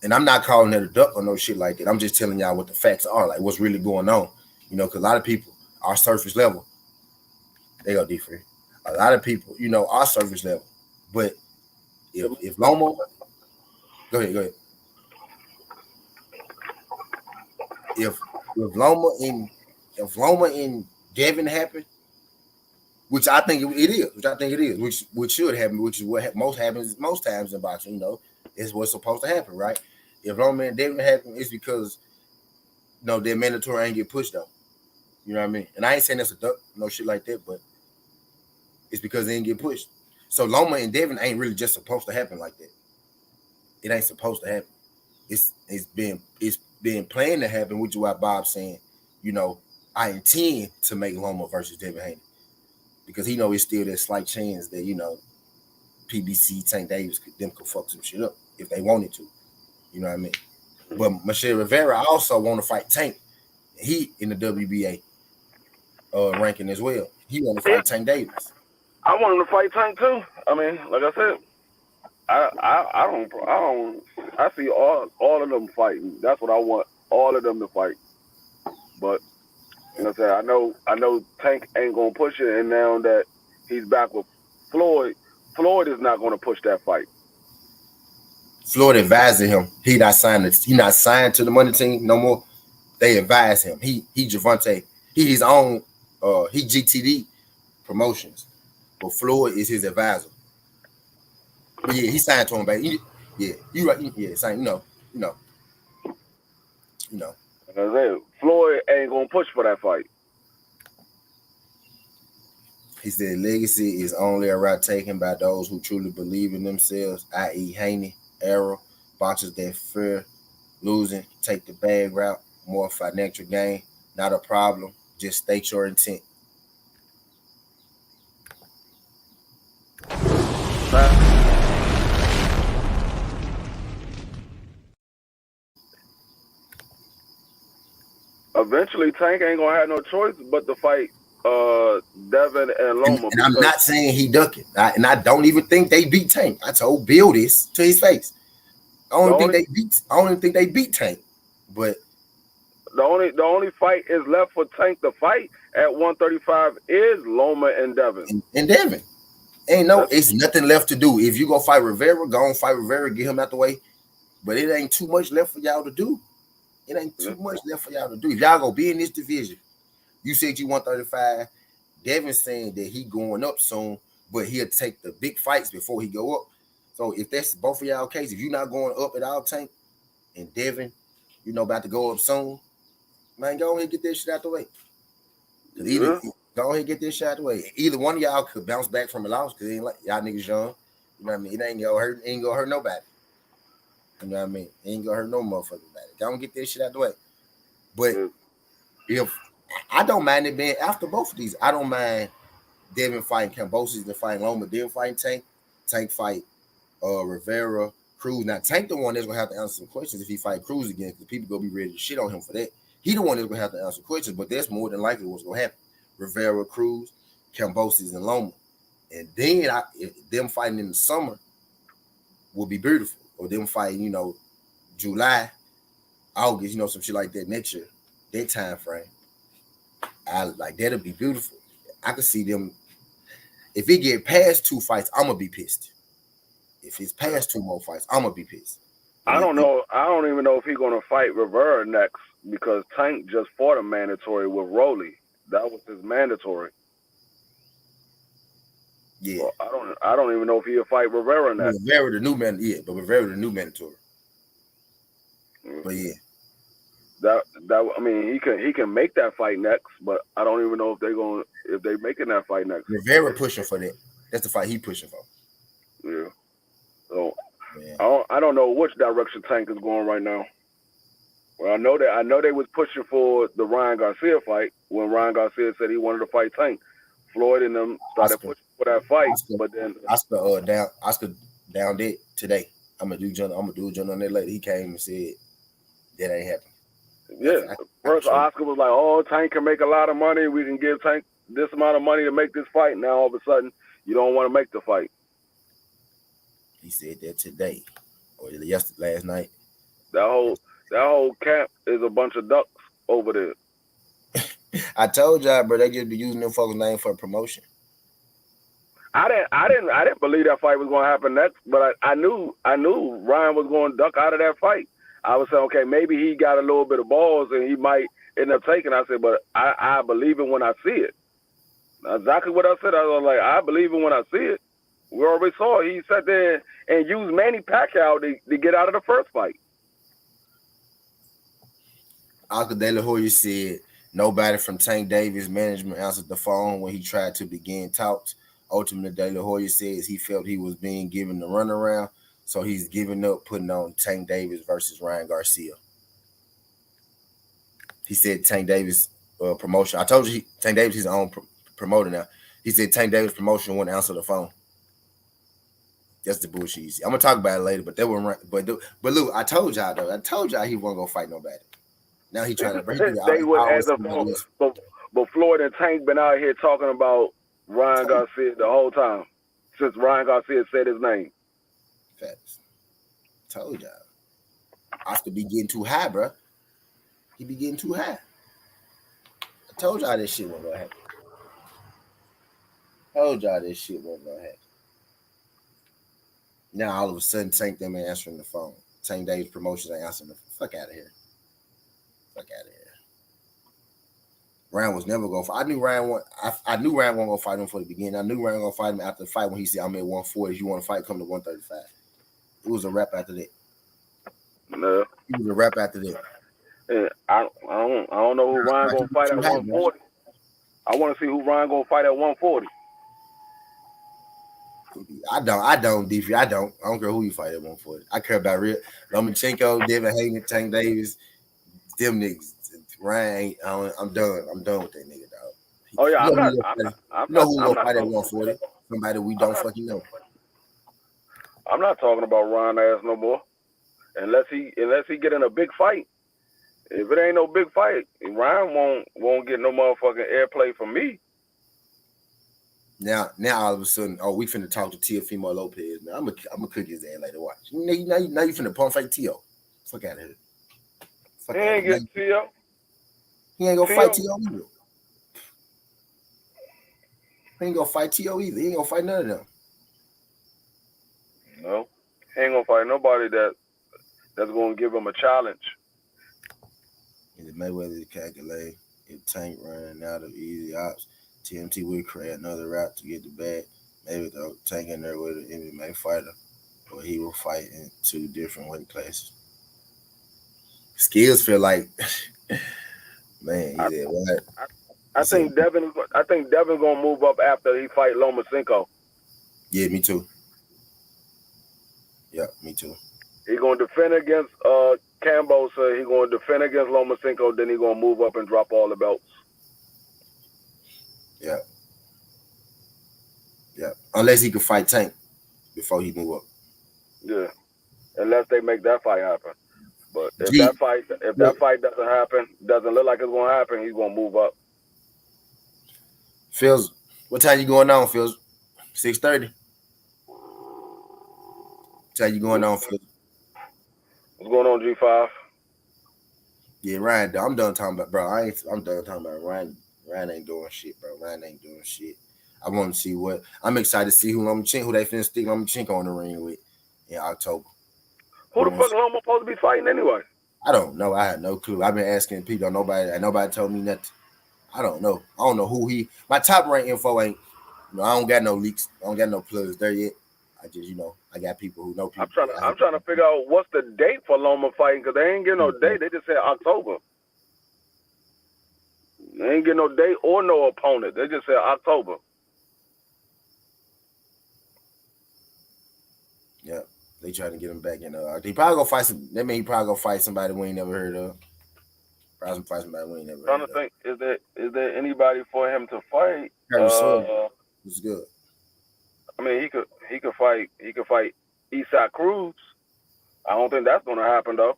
And I'm not calling that a duck or no shit like that. I'm just telling y'all what the facts are, like what's really going on. Because a lot of people are surface level. They go different. A lot of people, are surface level. But if Lomo, go ahead. if Loma and Devin happen, which I think it is, which should happen, which is what most happens most times in boxing. You know, is what's supposed to happen, right? If Loma and Devin happen, it's because their mandatory ain't get pushed though. You know what I mean? And I ain't saying that's a duck, no shit like that, but it's because they didn't get pushed. So Loma and Devin ain't really just supposed to happen like that. It ain't supposed to happen. It's been planned to happen, which is why Bob's saying, I intend to make Loma versus Devin Haney. Because he know it's still that slight chance that, PBC, Tank Davis could fuck some shit up if they wanted to. You know what I mean? But Michelle Rivera also want to fight Tank. He in the WBA ranking as well. He want to fight Tank Davis. I want him to fight Tank too. I mean, like I said, I see all of them fighting. That's what I want, all of them to fight. But you know what I'm saying? I know Tank ain't gonna push it, and now that he's back with Floyd is not gonna push that fight. Floyd advising him. He not signed to the money team no more. They advise him. He Javante. He his own he GTD promotions. But Floyd is his advisor. But yeah, he signed to him, baby. You right. Yeah, signed. You know. Like I said, Floyd ain't gonna push for that fight. He said legacy is only a route taken by those who truly believe in themselves, i.e. Haney, Arum, boxers that fear losing, take the bad route, more financial gain, not a problem. Just state your intent. Eventually, Tank ain't gonna have no choice but to fight Devin and Loma. And I'm not saying he ducking. And I don't even think they beat Tank. I told Bill this to his face. I don't think they beat Tank. But the only fight is left for Tank to fight at 135 is Loma and Devin. And Devin. It's nothing left to do. If you go fight Rivera, go on fight Rivera, get him out the way. But it ain't too much left for y'all to do. It ain't too much left for y'all to do. If y'all gonna be in this division, you said you 135. Devin's saying that he going up soon, but he'll take the big fights before he go up. So if that's both of y'all case, if you're not going up at all, Tank, and Devin, about to go up soon, man, go ahead and get this shit out the way. Go ahead and get this shit out the way. Either one of y'all could bounce back from a loss because it ain't like y'all niggas young. You know what I mean? It ain't gonna hurt nobody. You know what I mean? It ain't gonna hurt no motherfucker about it. Go and get this shit out the way. But if I don't mind it being after both of these, I don't mind Devin fighting Cambosis and fighting Loma, Devin fighting Tank fight Rivera, Cruz. Now Tank the one that's gonna have to answer some questions if he fight Cruz again, because people gonna be ready to shit on him for that. He the one that's gonna have to answer questions, but that's more than likely what's gonna happen. Rivera, Cruz, Cambosis, and Loma. And then them fighting in the summer will be beautiful. Or them fighting, July, August, some shit like that next year. That time frame. That'll be beautiful. I could see them. If it get past 2 fights, I'm gonna be pissed. If it's past 2 more fights, I'm gonna be pissed. I don't know. I don't even know if he's gonna fight Rivera next because Tank just fought a mandatory with Rolly. That was his mandatory. Yeah. Well, I don't even know if he'll fight Rivera next. Rivera the new mandatory. But yeah. I mean he can make that fight next, but I don't even know if they making that fight next. Rivera pushing for that. That's the fight he pushing for. Yeah. So I don't know which direction Tank is going right now. Well, I know they was pushing for the Ryan Garcia fight when Ryan Garcia said he wanted to fight Tank. Floyd and them started pushing for that fight, but then Oscar down there today. I'm gonna do a joint on that later. He came and said that ain't happening. Yeah. First Oscar was like, "Oh, Tank can make a lot of money. We can give Tank this amount of money to make this fight." Now all of a sudden, you don't want to make the fight. He said that today or last night. That whole camp is a bunch of ducks over there. I told y'all, bro, they just be using them folks' name for promotion. I didn't believe that fight was going to happen next, but I knew Ryan was going to duck out of that fight. I was saying, okay, maybe he got a little bit of balls and he might end up taking. I said, but I believe it when I see it. Exactly what I said. I was like, I believe it when I see it. We already saw it. He sat there and used Manny Pacquiao to get out of the first fight. Oscar De La Hoya said nobody from Tank Davis management answered the phone when he tried to begin talks. Ultimately, De La Hoya says he felt he was being given the runaround, so he's giving up putting on Tank Davis versus Ryan Garcia. He said Tank Davis promotion. I told you Tank Davis is his own promoter now. He said Tank Davis promotion wouldn't answer the phone. That's the bullshit. I'm gonna talk about it later, but they were but look, I told y'all though. I told y'all he wasn't gonna fight nobody. Now he trying to break it out. They would answer the phone, but Floyd and Tank been out here talking about Ryan Garcia the whole time since Ryan Garcia said his name. Facts. Told y'all. Oscar be getting too high, bro. He be getting too high. I told y'all this shit wasn't gonna happen. Told y'all this shit wasn't gonna happen. Now all of a sudden, Tank them ain't answering the phone. Tank Davis Promotions ain't answering the fuck out of here. Fuck out of here. Ryan was never gonna fight. I knew Ryan wasn't gonna fight him for the beginning. I knew Ryan was gonna fight him after the fight when he said, "I'm at 140. If you want to fight, come to 135." It was a wrap after that. No. It was a wrap after that. Yeah, I don't know who Ryan gonna fight at 140. I want to see who Ryan gonna fight at 140. I don't, DP. I don't care who you fight at 140. I care about real Lomachenko, Devin Haney, Tank Davis, them niggas. Ryan, I'm done. I'm done with that nigga, dog. Oh yeah, I'm not who gonna fight at 140? Somebody we don't fucking know. I'm not talking about Ryan ass no more. Unless he get in a big fight. If it ain't no big fight, Ryan won't get no motherfucking airplay from me. Now all of a sudden, we finna talk to Teofimo Lopez. Man, I'm gonna cook his ass later. Watch. Now you finna pump fake Teo. Fuck out of here. He ain't getting Teo. He ain't gonna fight Teo either. He ain't gonna fight Teo either. He ain't gonna fight none of them. No, he ain't gonna fight nobody that's gonna give him a challenge. If Mayweather calculate, if Tank running out of easy ops, TMT will create another route to get the bag. Maybe they'll Tank in there with an MMA fighter, or he will fight in 2 different weight classes. Skills feel like, man, he did what? I think Devin's gonna move up after he fight Lomachenko. Yeah, me too. Yeah, me too. He gonna defend against Cambosa. He gonna defend against Lomachenko. Then he gonna move up and drop all the belts. Yeah. Yeah. Unless he can fight Tank before he move up. Yeah. Unless they make that fight happen. But if that fight doesn't happen, doesn't look like it's gonna happen, he's gonna move up. Phils, what time you going on, Phils? 6:30. What time you going on, Phils? What's going on, G5? Yeah, Ryan, I'm done talking about, bro. I'm done talking about Ryan. Ryan ain't doing shit, bro. Ryan ain't doing shit. I want to see what I'm excited to see who they finna stick Lomachenko on the ring with in October. Who the fuck Loma supposed to be fighting anyway? I don't know. I had no clue. I've been asking people. Nobody told me nothing. I don't know. I don't know who he. My top rank info ain't. I don't got no leaks. I don't got no plugs there yet. I just, I got people who know people. I'm trying to figure out what's the date for Loma fighting because they ain't getting no date. They just said October. They ain't getting no date or no opponent. They just said October. Yeah, they trying to get him back in. He probably gonna fight some. That mean he probably gonna fight somebody we ain't never heard of. Probably fight somebody we ain't never heard of. Trying to think, is there anybody for him to fight? It's good. I mean, he could fight Eastside Cruz. I don't think that's gonna happen though.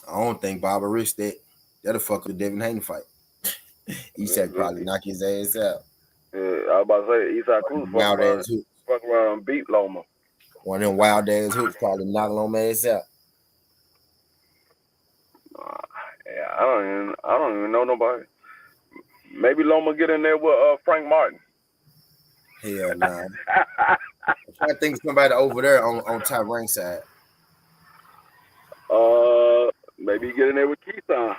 I don't think Bob Arum that'll fuck with Devin Haney fight. Eastside probably knock his ass out. Yeah, I was about to say Eastside Cruz fuck around and beat Loma. One of them wild ass hooks probably knock Loma ass out. Yeah, I don't even know nobody. Maybe Loma get in there with Frank Martin. Hell nah. I'm trying to think of somebody over there on top rank side. Maybe he get in there with Keyshawn.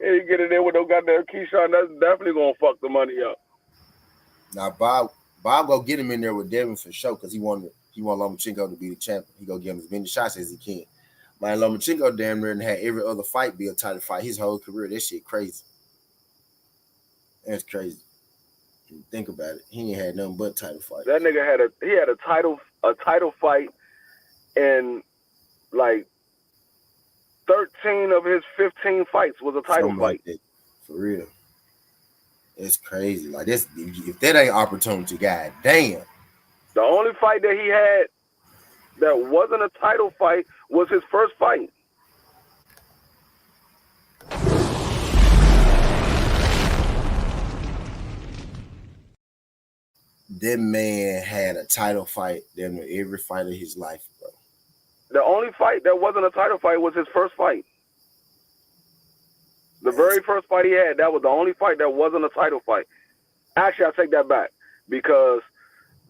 He get in there with no goddamn Keyshawn. That's definitely gonna fuck the money up. Now Bob go get him in there with Devin for sure because he want Lomachenko to be the champion. He go give him as many shots as he can. Man, Lomachenko damn near had every other fight be a title fight his whole career. That shit crazy. That's crazy. Think about it. He ain't had nothing but title fights. That nigga had a title fight in like 13 of his 15 fights was a title fight. Like for real. It's crazy. Like this, if that ain't opportunity, god damn. The only fight that he had that wasn't a title fight was his first fight. That man had a title fight damn every fight of his life, bro. The only fight that wasn't a title fight was his first fight. The very first fight he had, that was the only fight that wasn't a title fight. Actually, I take that back because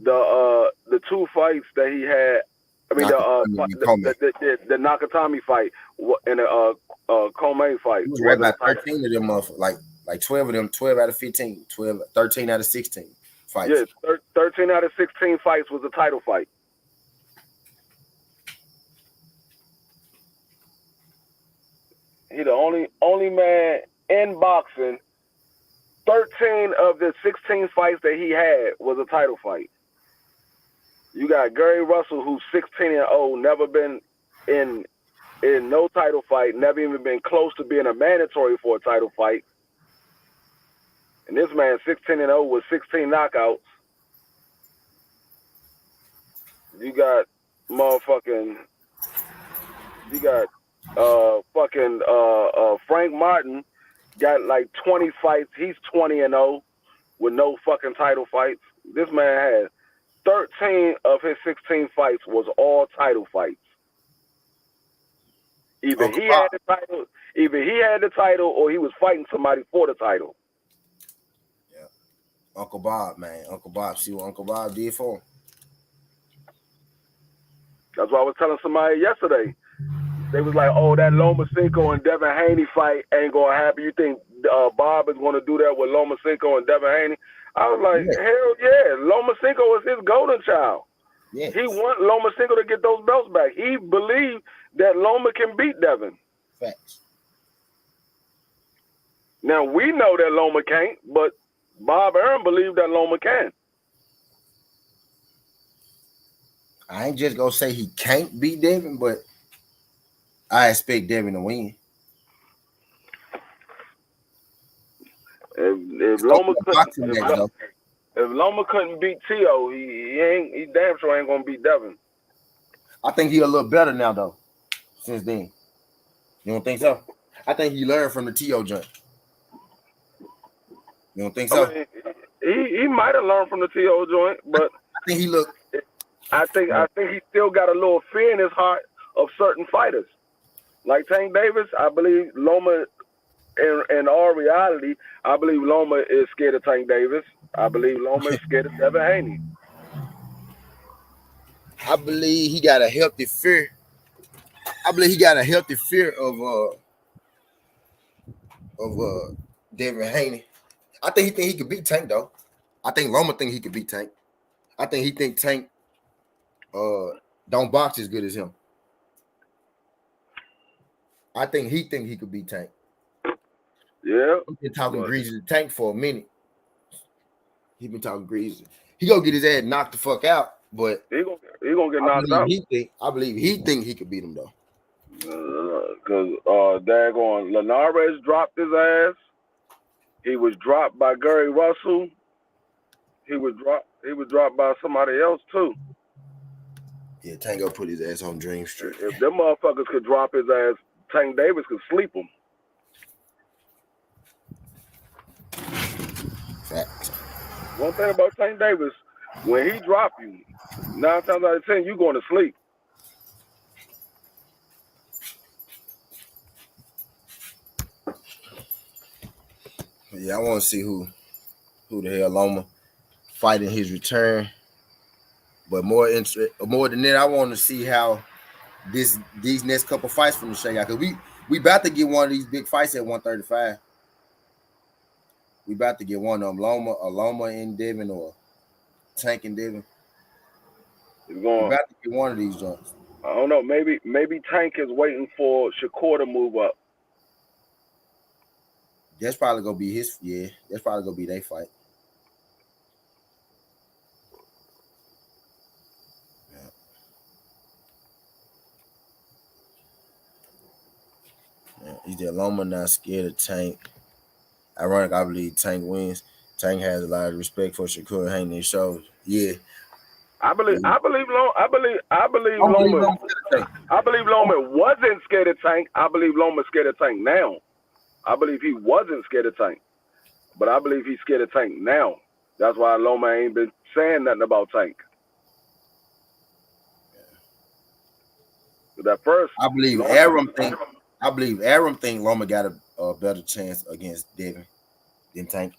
the two fights that he had, the Nakatomi fight and the Komei fight. He was right about 13 of them motherfuckers, like 12 of them, 12 out of 15, 13 out of 16 fights. Yeah, 13 out of 16 fights was a title fight. He the only man in boxing. 13 of the 16 fights that he had was a title fight. You got Gary Russell, who's 16-0, never been in no title fight, never even been close to being a mandatory for a title fight. And this man, 16-0 with 16 knockouts. You got Frank Martin got like 20 fights. He's 20-0 with no fucking title fights. This man had 13 of his 16 fights was all title fights. Either he had the title, or he was fighting somebody for the title. Yeah, Uncle Bob, man, Uncle Bob. See what Uncle Bob did for him. That's what I was telling somebody yesterday. They was like, "Oh, that Lomachenko and Devin Haney fight ain't gonna happen. You think Bob is gonna do that with Lomachenko and Devin Haney?" I was like, "Hell yeah, Lomachenko is his golden child. Yes. He want Lomachenko to get those belts back. He believed that Loma can beat Devin." Facts. Now we know that Loma can't, but Bob Arum believed that Loma can. I ain't just gonna say he can't beat Devin, but I expect Devin to win. If Loma couldn't beat Tio, he damn sure ain't gonna beat Devin. I think he a little better now though. Since then, you don't think so? I think he learned from the Tio joint. You don't think so? I mean, he might have learned from the Tio joint, but I think he looked. I think he still got a little fear in his heart of certain fighters. Like Tank Davis, I believe Loma, in all reality, I believe Loma is scared of Tank Davis. I believe Loma is scared of Devin Haney. I believe he got a healthy fear. I believe he got a healthy fear of Devin Haney. I think he could beat Tank though. I think Loma think he could beat Tank. I think he think Tank don't box as good as him. I think he could beat Tank. Yeah. He's been talking greasy to Tank for a minute. He been talking greasy. He gonna get his ass knocked the fuck out, but he gonna get knocked out. I believe he think he could beat him though. Because daggone Linares dropped his ass. He was dropped by Gary Russell. He was dropped by somebody else too. Yeah, Tank gonna put his ass on Dream Street. If them motherfuckers could drop his ass, Tank Davis could sleep him. Facts. One thing about Tank Davis, when he drop you, 9 times out of 10, you going to sleep. Yeah, I want to see who the hell Loma fighting his return. But more than that, I want to see how these next couple fights from the shakeout, because we about to get one of these big fights at 135. We about to get one of them, Loma in Devin or Tank in Devin. We about to get one of these joints. I don't know. Maybe Tank is waiting for Shakur to move up. That's probably gonna be his. Yeah, that's probably gonna be their fight. Yeah. He said Loma not scared of Tank. Ironic, I believe Tank wins. Tank has a lot of respect for Shakur Haney shows. Yeah. I believe Loma wasn't scared of Tank. I believe Loma's scared of Tank now. I believe he wasn't scared of Tank, but I believe he's scared of Tank now. That's why Loma ain't been saying nothing about Tank. Yeah. That first, I believe Arum think Loma got a better chance against Devin than Tank.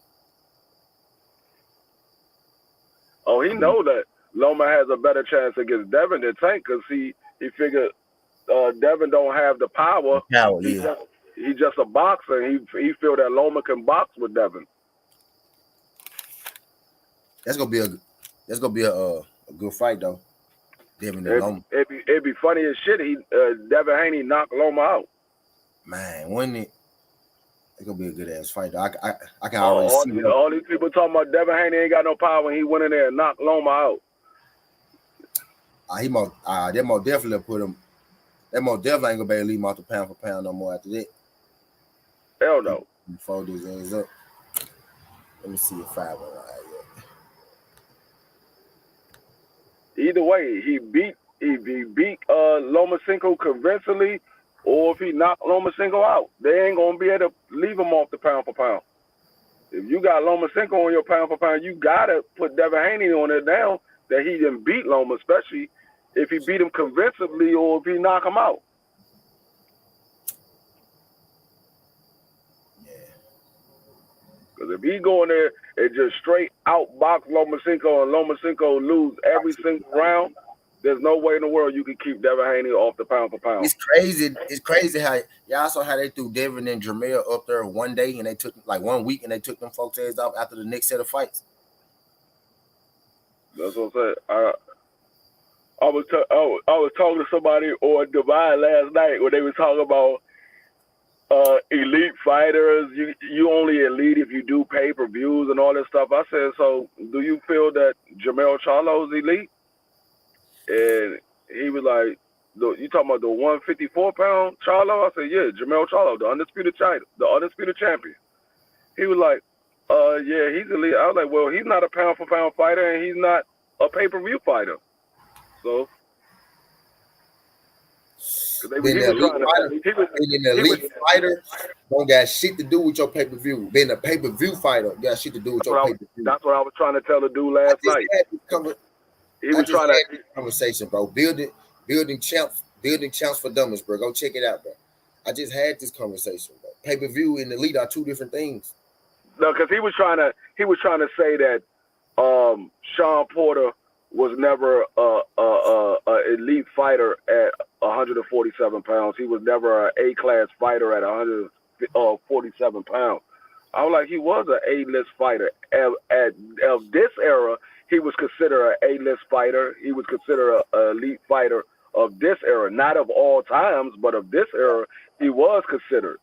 Oh, he know that Loma has a better chance against Devin than Tank because he figured Devin don't have the power. He's just a boxer. He feel that Loma can box with Devin. That's gonna be a good fight though. Devin and Loma. It'd be funny as shit. Devin Haney knocked Loma out. Man, wouldn't it? It's gonna be a good ass fight though. I can already see all these people talking about Devin Haney ain't got no power, and he went in there and knocked Loma out. That most definitely put him. That most definitely ain't gonna be able to leave him off the pound for pound no more after that. Hell no. Fold his ass up. Let me see if 5 on right yet. Either way, he beat Lomachenko convincingly, or if he knocked Lomachenko out, they ain't gonna be able to leave him off the pound for pound. If you got Lomachenko on your pound for pound, you gotta put Devin Haney on it now that he didn't beat Loma, especially if he beat him convincingly or if he knock him out. Because if he go in there and just straight outbox Lomachenko and Lomachenko lose every single round, there's no way in the world you can keep Devin Haney off the pound for pound. It's crazy. It's crazy how y'all saw how they threw Devin and Jamel up there one day, and they took like 1 week, and they took them folks' heads off after the next set of fights. That's what I'm saying. I was talking to somebody on Divine last night when they were talking about elite fighters. You only elite if you do pay-per-views and all this stuff. I said, so do you feel that Jamel Charlo's elite? And he was like, you talking about the 154-pound Charlo? I said, yeah, Jamel Charlo, the undisputed champion. He was like, yeah, he's elite. I was like, well, he's not a pound-for-pound fighter, and he's not a pay-per-view fighter. So, Being an elite fighter don't got shit to do with your pay-per-view. Being a pay-per-view fighter got shit to do with your pay-per-view. That's what I was trying to tell the dude last night. He was trying to conversation, bro. Building champs for dummies, bro. Go check it out, bro. I just had this conversation, bro. Pay-per-view and elite are two different things. No, because he was trying to say that Sean Porter was never a elite fighter at 147 pounds. He was never an A-class fighter at 147 pounds. I was like, he was an A-list fighter. At this era, he was considered an A-list fighter. He was considered an elite fighter of this era, not of all times, but of this era. He was considered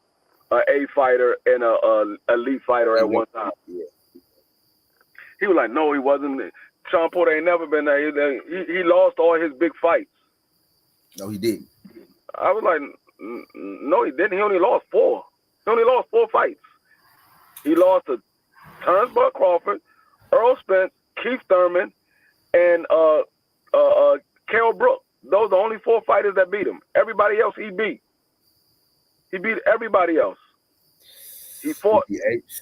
an A fighter and a elite fighter at one time. Yeah. He was like, no, he wasn't. Sean Porter ain't never been there. He lost all his big fights. No, he didn't. I was like, no, he didn't. He only lost 4. He only lost 4 fights. He lost to Terrence Bud Crawford, Earl Spence, Keith Thurman, and Carol Brook. Those are the only 4 fighters that beat him. Everybody else he beat. He beat everybody else. He fought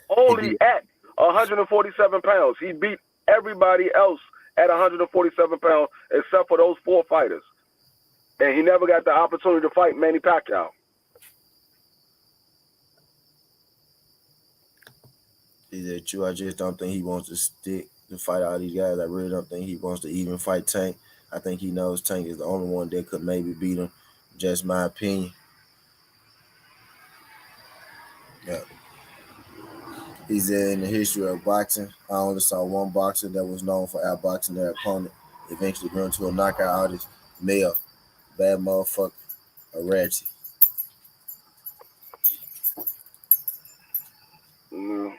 only at 147 pounds. He beat everybody else at 147 pounds except for those 4 fighters. And he never got the opportunity to fight Manny Pacquiao. Is that true? I just don't think he wants to stick to fight all these guys. I really don't think he wants to even fight Tank. I think he knows Tank is the only one that could maybe beat him. Just my opinion. Yeah. He said in the history of boxing, I only saw one boxer that was known for outboxing their opponent, eventually grew into a knockout artist, male, bad motherfucker, a ratchet. Mm.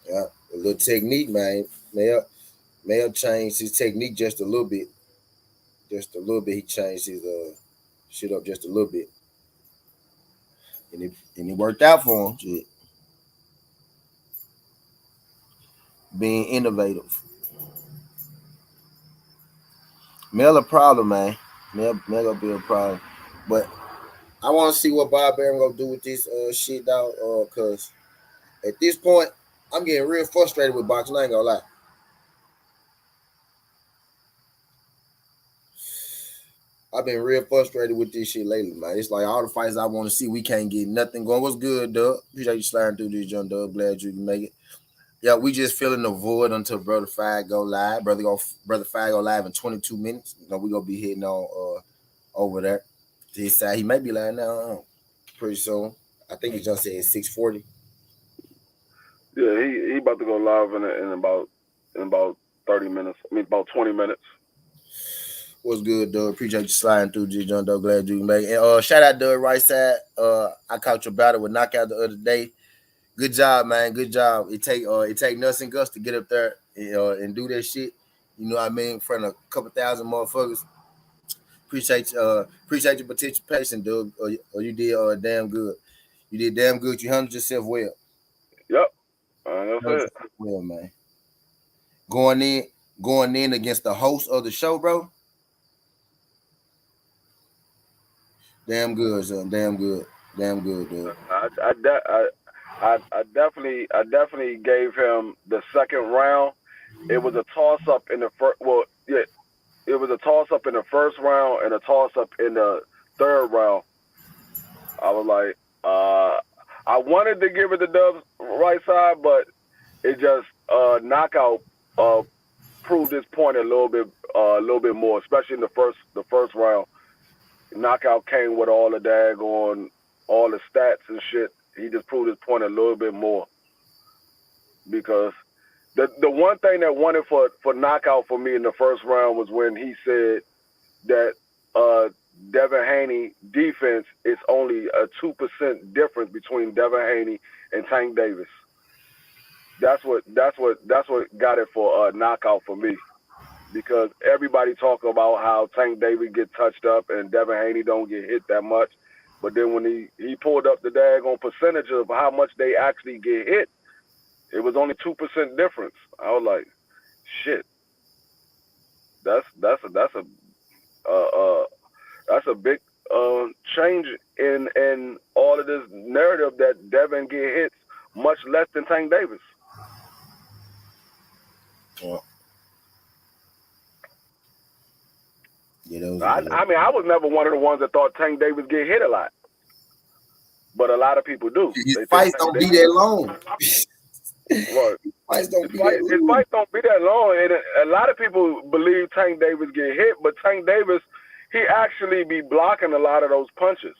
Yeah, a little technique, man. Male changed his technique just a little bit. Just a little bit. He changed his shit up just a little bit. And it worked out for him. Shit. Being innovative. Male a problem, man. Male gonna be a problem. But I want to see what Bob Arum gonna do with this shit, dog. Cause at this point, I'm getting real frustrated with boxing. I ain't gonna lie. I've been real frustrated with this shit lately, man. It's like all the fights I want to see, we can't get nothing going. What's good, Doug? Appreciate you sliding through this, John Doug. Glad you can make it. Yeah, we just filling the void until Brother Fag go live. Brother Fag go live in 22 minutes. You know, we gonna be hitting on over there. To his side, he may be live now. Pretty soon. I think he just said 6:40. Yeah, he about to go live in about 30 minutes. I mean, about 20 minutes. What's good, Doug? Appreciate you sliding through, G. John Doug. Glad you can make it. And shout out Doug right side. I caught your battle with Knockout the other day. Good job, man. Good job. It take nuts and guts to get up there and do that shit. You know what I mean? In front of a couple thousand motherfuckers. Appreciate your participation, Doug. Or you did damn good. You did damn good. You handled yourself well. Yep. That's it. Well, man. Going in against the host of the show, bro. Damn good, son. Damn good, dude. I definitely gave him the second round. It was a toss up in the first. Well, yeah, it was a toss up in the first round and a toss up in the third round. I was like, I wanted to give it the Dubs right side, but it just knockout proved his point a little bit more, especially in the first round. Knockout came with all the daggone all the stats and shit. He just proved his point a little bit more because the one thing that won it for knockout for me in the first round was when he said that Devin Haney defense is only a 2% difference between Devin Haney and Tank Davis. That's what got it for knockout for me. Because everybody talk about how Tank Davis get touched up and Devin Haney don't get hit that much. But then when he pulled up the daggone percentage of how much they actually get hit, it was only 2% difference. I was like, shit. That's a big change in all of this narrative that Devin get hits much less than Tank Davis. Yeah. I mean, I was never one of the ones that thought Tank Davis get hit a lot, but a lot of people do. His fights don't be that long. Right. His fights don't be that long, and a lot of people believe Tank Davis get hit, but Tank Davis, he actually be blocking a lot of those punches.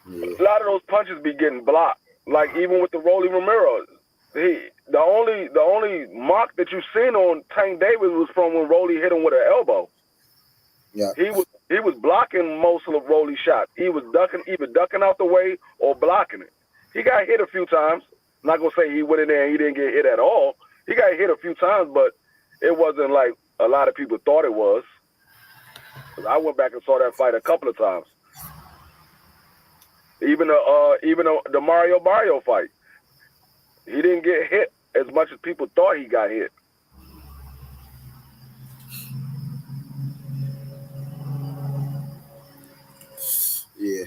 Yeah. A lot of those punches be getting blocked. Like even with the Rolly Romero, the only mark that you seen on Tank Davis was from when Rolly hit him with an elbow. Yeah. He was blocking most of Rolly's shots. He was either ducking out the way or blocking it. He got hit a few times. I'm not gonna say he went in there and he didn't get hit at all. He got hit a few times, but it wasn't like a lot of people thought it was. I went back and saw that fight a couple of times. Even the Mario Barrio fight, he didn't get hit as much as people thought he got hit. Yeah.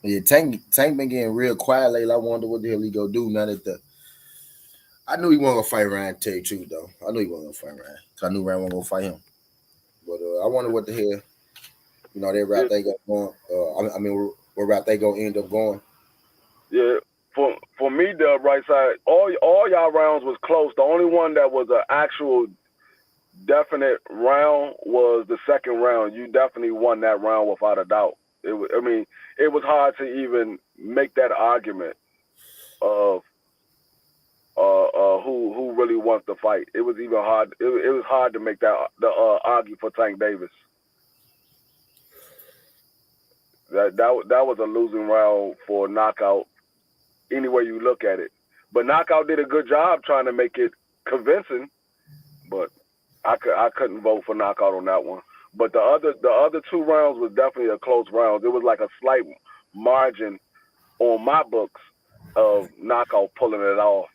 Yeah, Tank been getting real quiet lately. I wonder what the hell he go do now that I knew he wasn't gonna fight Ryan, to tell you the truth, though. I knew he wasn't gonna fight Ryan. Cause I knew Ryan wasn't gonna fight him. But I wonder what the hell, that route they got going. I mean, what route they gonna end up going. Yeah, For me, the right side, all y'all rounds was close. The only one that was an actual definite round was the second round. You definitely won that round without a doubt. It was hard to even make that argument of who really wants the fight. It was even hard. It was hard to make that argue for Tank Davis. That was a losing round for Knockout. Any way you look at it, but Knockout did a good job trying to make it convincing. But I couldn't vote for Knockout on that one. But the other two rounds was definitely a close round. It was like a slight margin on my books of Knockout pulling it off.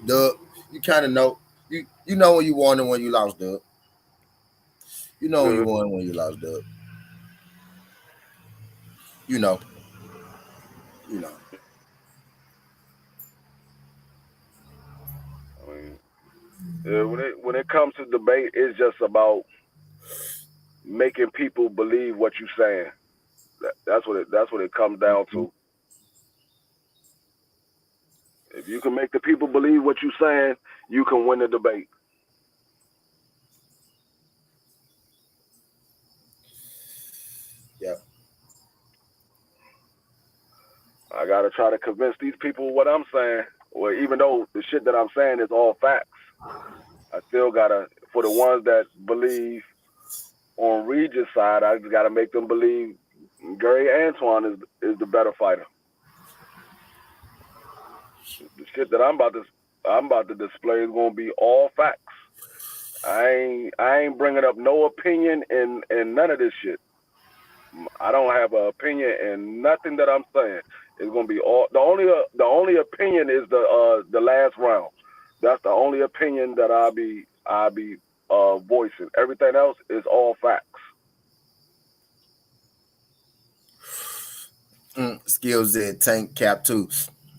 Doug, you kind of know. You know when you won and when you lost, Doug. You know when you won and when you lost, Doug. You know. You know. I mean, when it comes to debate, it's just about making people believe what you're saying. That's what it comes down to. If you can make the people believe what you're saying, you can win the debate. Yeah. I gotta try to convince these people what I'm saying. Well, even though the shit that I'm saying is all facts, I still gotta, for the ones that believe on Regis' side, I just gotta make them believe Gary Antoine is the better fighter. The shit that I'm about to display is gonna be all facts. I ain't bringing up no opinion in none of this shit. I don't have an opinion in nothing that I'm saying. It's gonna be all the only opinion is the last round. That's the only opinion that I'll be voicing. Everything else is all facts. Skills at Tank Cap 2.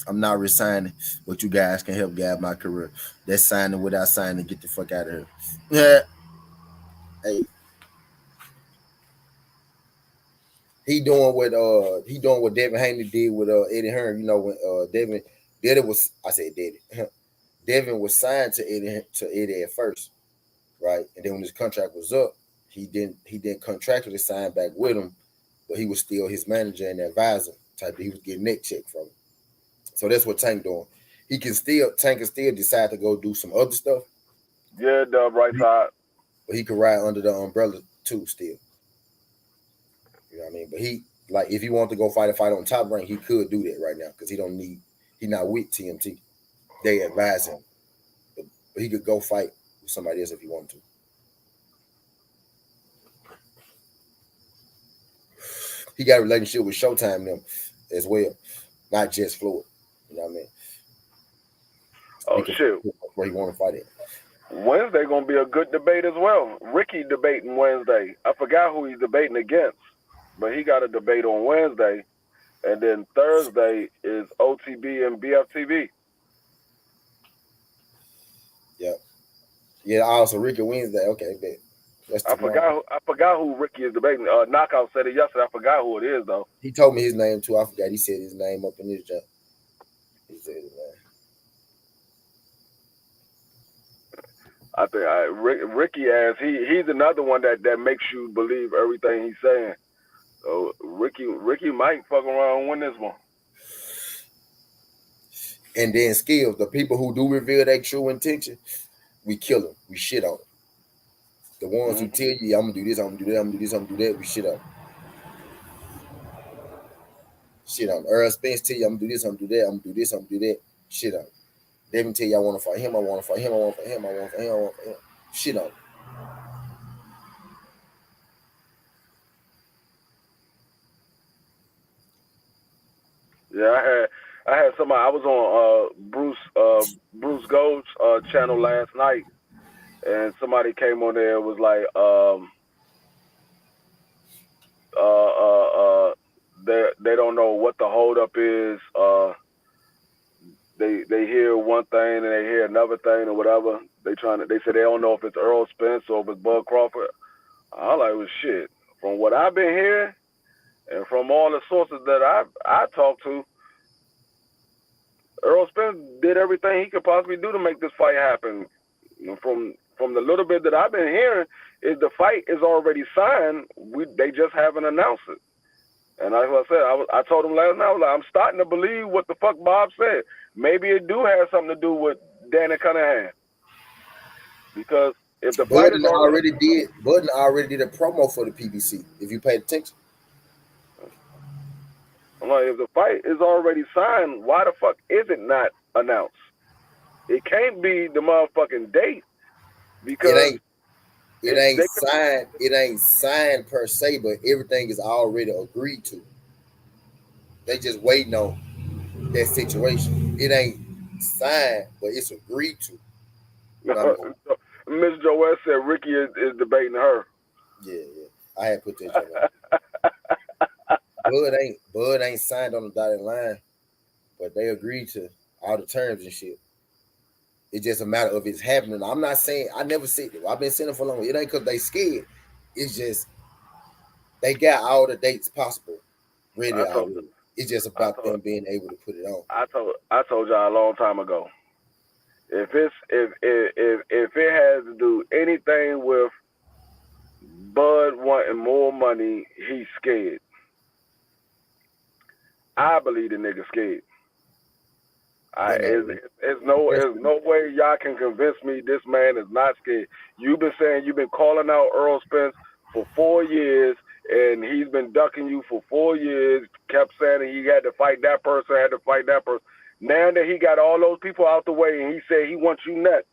I'm not resigning, but you guys can help guide my career. That's signing without signing. Get the fuck out of here. Yeah. Hey. He doing what Devin Haney did with Eddie Hearn. You know when Devin was signed to Eddie at first, right? And then when his contract was up, he didn't contractually sign back with him, but he was still his manager and advisor type. He was getting neck check from him. So that's what Tank doing. Tank can still decide to go do some other stuff. Yeah, the right side. But he could ride under the umbrella too still. You know what I mean? But if he wanted to go fight a fight on Top Rank, he could do that right now because he not with TMT. They advise him. But he could go fight with somebody else if he wanted to. He got a relationship with Showtime them as well, not just Floyd. You know what I mean? Oh shit! Where he want to fight at. Wednesday gonna be a good debate as well. Ricky debating Wednesday. I forgot who he's debating against, but he got a debate on Wednesday, and then Thursday is OTB and BFTV. Yeah. Yeah. Also Ricky Wednesday. Okay, bet. I forgot who Ricky is debating. Knockout said it yesterday. I forgot who it is though. He told me his name too. I forgot. He said his name up in his jump. He said his name. I think Ricky ass. He's another one that makes you believe everything he's saying. So Ricky might fuck around and win this one. And then Skills, the people who do reveal their true intention, we kill them. We shit on them. The ones who tell you, I'm gonna do this, I'm gonna do that, I'm gonna do this, I'm gonna do that, we shit on them. Shit on them. Earl Spence tell you, I'm gonna do this, I'm gonna do that, I'm gonna do this, I'm gonna do that, shit on them. Devin tell you, I wanna fight him, I wanna fight him, I wanna fight him, I wanna fight him, I wanna fight him. Shit on them. Yeah, I had somebody. I was on Bruce Gold's channel last night, and somebody came on there and was like, they don't know what the holdup is. They hear one thing and they hear another thing or whatever. They say they don't know if it's Earl Spence or if it's Bud Crawford. I like, well, shit. From what I've been hearing and from all the sources that I talked to, Earl Spence did everything he could possibly do to make this fight happen. From the little bit that I've been hearing, is the fight is already signed. They just haven't announced it. And like I said, I told him last night, I'm starting to believe what the fuck Bob said. Maybe it do have something to do with Danny Cunningham. Because if the fight is already Budden already did a promo for the PBC, if you paid attention. I'm like, if the fight is already signed, why the fuck is it not announced? It can't be the motherfucking date because it ain't signed per se, but everything is already agreed to. They just waiting on that situation. It ain't signed, but it's agreed to. Miss Joelle said Ricky is debating her. Yeah. I had put that Bud ain't signed on the dotted line, but they agreed to all the terms and shit. It's just a matter of it's happening. I'm not saying I never said it. I've been saying it for long. It ain't because they scared. It's just they got all the dates possible ready already. It's just about them being able to put it on. I told y'all a long time ago. If it has to do anything with Bud wanting more money, he's scared. I believe the nigga scared. There's no way y'all can convince me this man is not scared. You've been calling out Earl Spence for 4 years, and he's been ducking you for 4 years. Kept saying he had to fight that person, Now that he got all those people out the way, and he said he wants you next,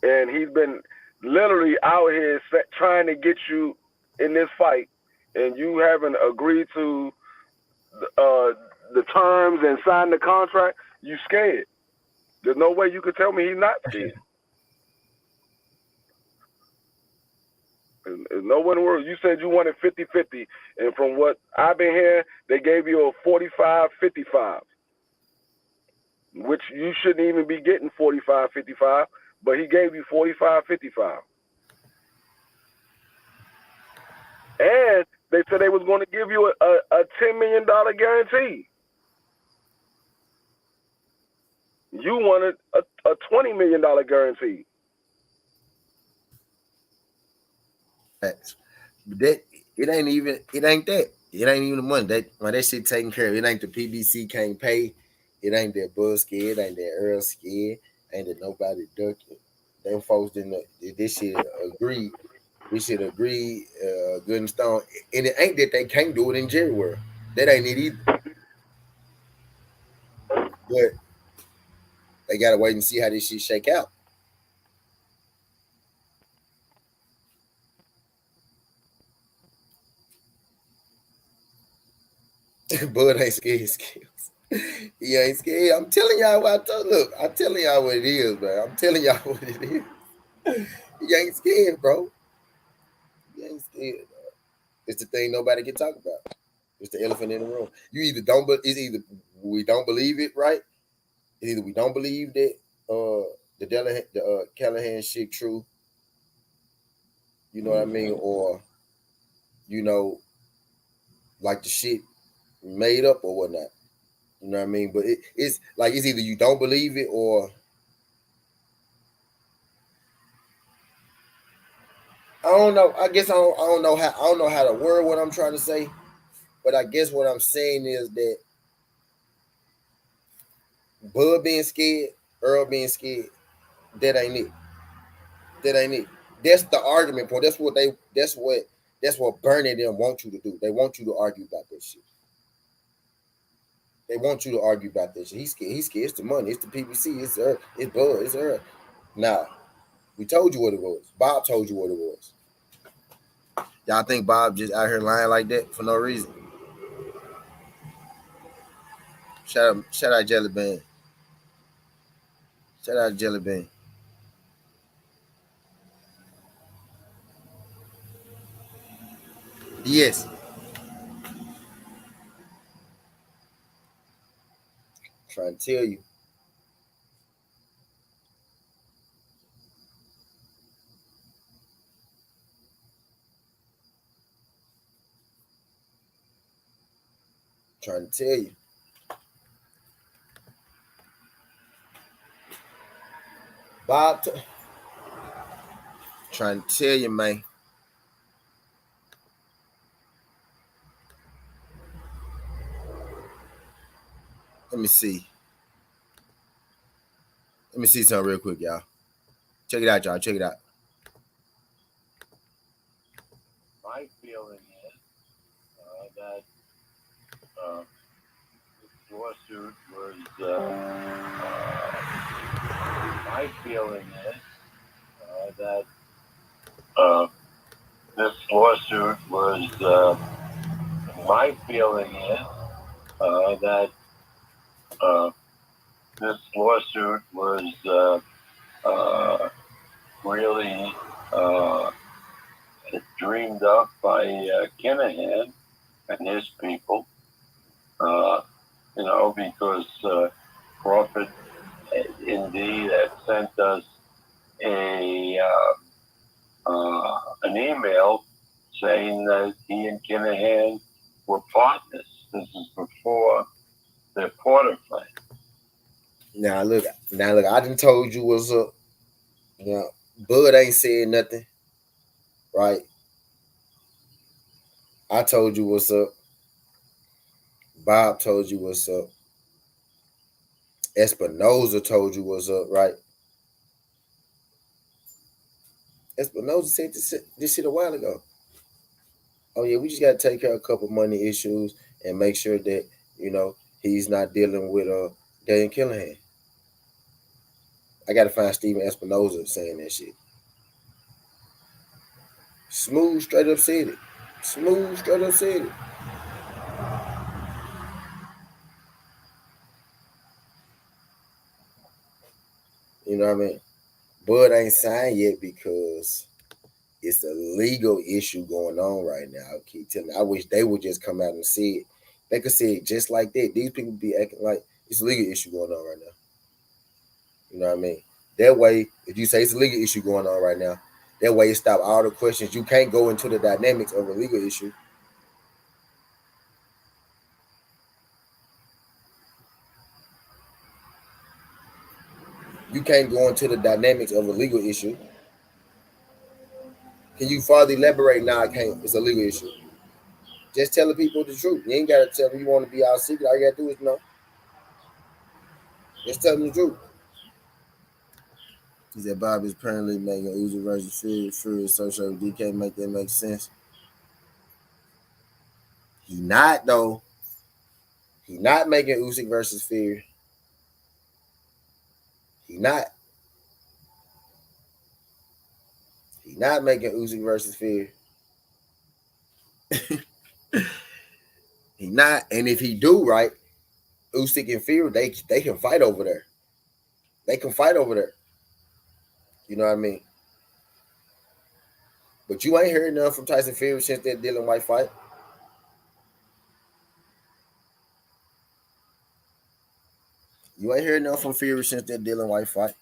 and he's been literally out here trying to get you in this fight, and you haven't agreed to the terms and signed the contract, you scared. There's no way you could tell me he's not scared. There's no way in the world. You said you wanted 50-50, and from what I've been hearing, they gave you a 45-55, which you shouldn't even be getting 45-55, but he gave you 45-55. And they said they was going to give you a $10 million guarantee. You wanted a $20 million guarantee. That it ain't that. It ain't even the money. That shit taken care of. It ain't the PBC can't pay. It ain't that Buzz scared. It ain't that Earl scared. Ain't that nobody ducking. Them folks didn't. This shit agreed. We should agree, good and stone. And it ain't that they can't do it in January. That ain't it either. But they gotta wait and see how this shit shake out. Bud ain't scared. He ain't scared. I'm telling y'all what I'm telling y'all what it is, man. I'm telling y'all what it is. He ain't scared, bro. He ain't scared, bro. It's the thing nobody can talk about. It's the elephant in the room. You either don't, but it's either we don't believe it, right? It's either we don't believe that the Callahan shit true. You know what I mean? Or, like the shit made up or whatnot. You know what I mean? But it's like it's either you don't believe it or I don't know. I guess I don't know how to word what I'm trying to say. But I guess what I'm saying is that Bud being scared, Earl being scared, that ain't it. That ain't it. That's the argument point. That's what Bernie and them want you to do. They want you to argue about that shit. They want you to argue about that shit. He's scared. He's scared. It's the money. It's the PBC. It's Earl. It's Bud. It's Earl. Now, we told you what it was. Bob told you what it was. Y'all think Bob just out here lying like that for no reason? Shout out Jelly Bean. Shout out Jelly Bean. Yes. Trying to tell you. Trying to tell you. Bob, trying to tell you, man. Let me see. Let me see something real quick, y'all. Check it out, y'all. Check it out. My feeling is that this lawsuit was. My feeling is that this lawsuit was. My feeling is that this lawsuit was really dreamed up by Kinahan and his people. Because Crawford indeed had sent us an email saying that he and Kinahan were partners. This is before their Porter fight. Now look, I done told you what's up. Bud ain't said nothing, right? I told you what's up. Bob told you what's up. Espinoza told you what's up, right? Espinoza said this shit a while ago. Oh yeah, we just gotta take care of a couple money issues and make sure that he's not dealing with Dan Callahan. I gotta find Steven Espinoza saying that shit. Smooth, straight up said it. Smooth, straight up said it. You know what I mean? Bud ain't signed yet because it's a legal issue going on right now. I keep telling you, I wish they would just come out and see it. They could see it just like that. These people be acting like it's a legal issue going on right now. You know what I mean? That way, if you say it's a legal issue going on right now, that way it stop all the questions. You can't go into the dynamics of a legal issue. You can't go into the dynamics of a legal issue. Can you further elaborate? Nah, I can't. It's a legal issue. Just tell the people the truth. You ain't gotta tell them you want to be our secret. All you gotta do is just tell them the truth. He said Bob is apparently making Uzi versus Fury associated with DK. Make that make sense? He not though. He not making Usyk versus Fury. He not. He not making Usyk versus Fury. He not. And if he do, right, Usyk and Fury, they can fight over there. They can fight over there. You know what I mean? But you ain't heard nothing from Tyson Fury since that Dylan White fight. You ain't heard nothing from Fury since that Dylan White fight.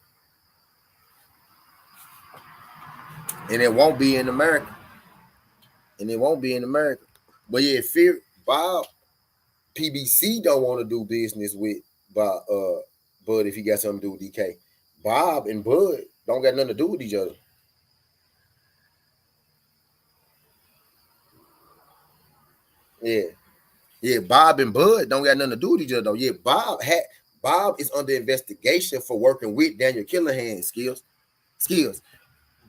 And it won't be in America. But yeah, Fury, Bob, PBC don't want to do business with Bud if he got something to do with DK. Bob and Bud don't got nothing to do with each other. Yeah, Bob and Bud don't got nothing to do with each other though. Yeah, Bob is under investigation for working with Daniel Callahan. Skills.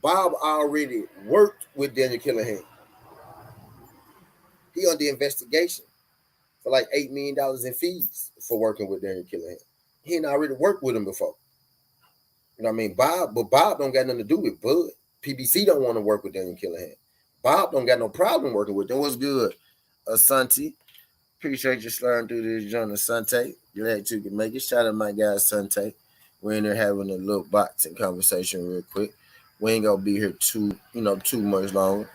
Bob already worked with Daniel Callahan. He under investigation for like $8 million in fees for working with Daniel Callahan. He ain't already worked with him before. You know what I mean? Bob don't got nothing to do with Bud. PBC don't want to work with Daniel Callahan. Bob don't got no problem working with them. What's good, Asante? Appreciate you sliding through this joint, Asante. Glad you can make it. Shout out my guy, Asante. We're in there having a little boxing conversation real quick. We ain't gonna be here too much longer.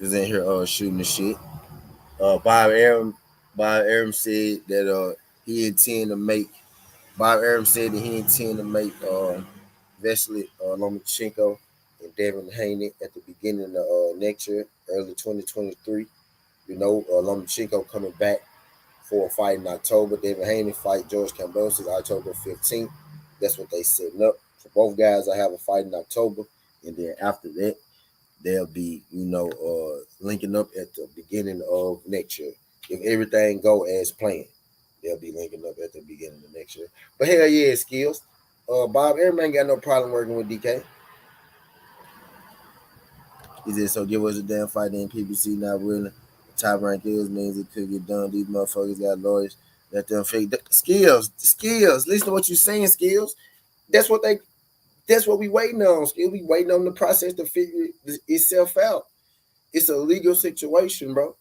Just in here shooting the shit. Bob Arum said that he intend to make Bob Arum said that he intended to make Vasily Lomachenko and Devin Haney at the beginning of next year, early 2023. You know, Lomachenko coming back for a fight in October. Devin Haney fight George Kambosos October 15th. That's what they setting up. For both guys, I have a fight in October. And then after that, they'll be, linking up at the beginning of next year. If everything go as planned, they'll be linking up at the beginning of next year. But hell yeah, skills. Bob Arum ain't got no problem working with DK. He said, so give us a damn fight in PBC not willing. Top rank is means it could get done. These motherfuckers got lawyers. Let them fake skills. Listen to what you're saying, skills. That's what we waiting on. Skills. We waiting on the process to figure itself out. It's a legal situation, bro.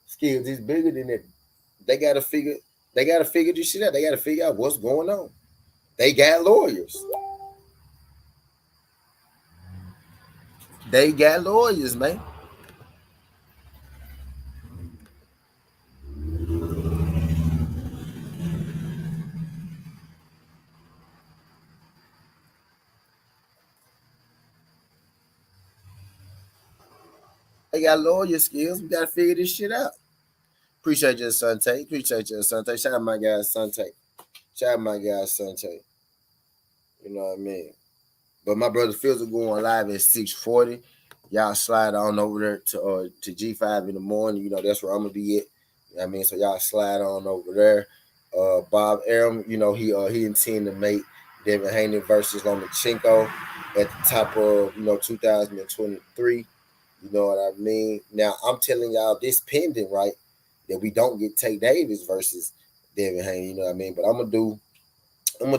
Skills is bigger than that. They gotta figure this shit out. They gotta figure out what's going on. They got lawyers. They got lawyers, man. They got lawyer skills. We gotta figure this shit out. Appreciate you, Sante. Shout out my guy, Sante. You know what I mean? But my brother Fields are going live at 6:40. Y'all slide on over there to G5 in the morning. You know, that's where I'm gonna be at. You know what I mean? So y'all slide on over there. Bob Arum, you know, he intended to make Devin Haney versus Lomachenko at the top of 2023. You know what I mean? Now I'm telling y'all this pending, right? That we don't get Tate Davis versus Devin Haney. You know what I mean? But I'm gonna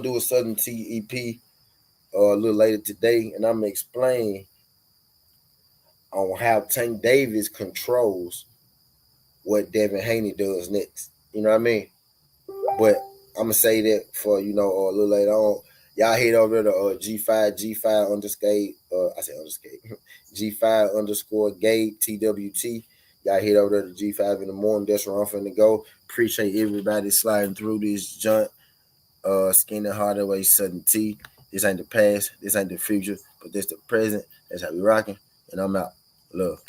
do a Southern TEP a little later today, and I'm gonna explain on how Tank Davis controls what Devin Haney does next. You know what I mean? But I'm gonna say that for a little later on. Y'all head over to G5 underscore G5 underscore Gabe TWT. Y'all head over to G5 in the morning. That's where I'm finna go. Appreciate everybody sliding through this junk. Skinny Hardaway Sudden T. This ain't the past, this ain't the future, but this the present. That's how we rocking. And I'm out. Love.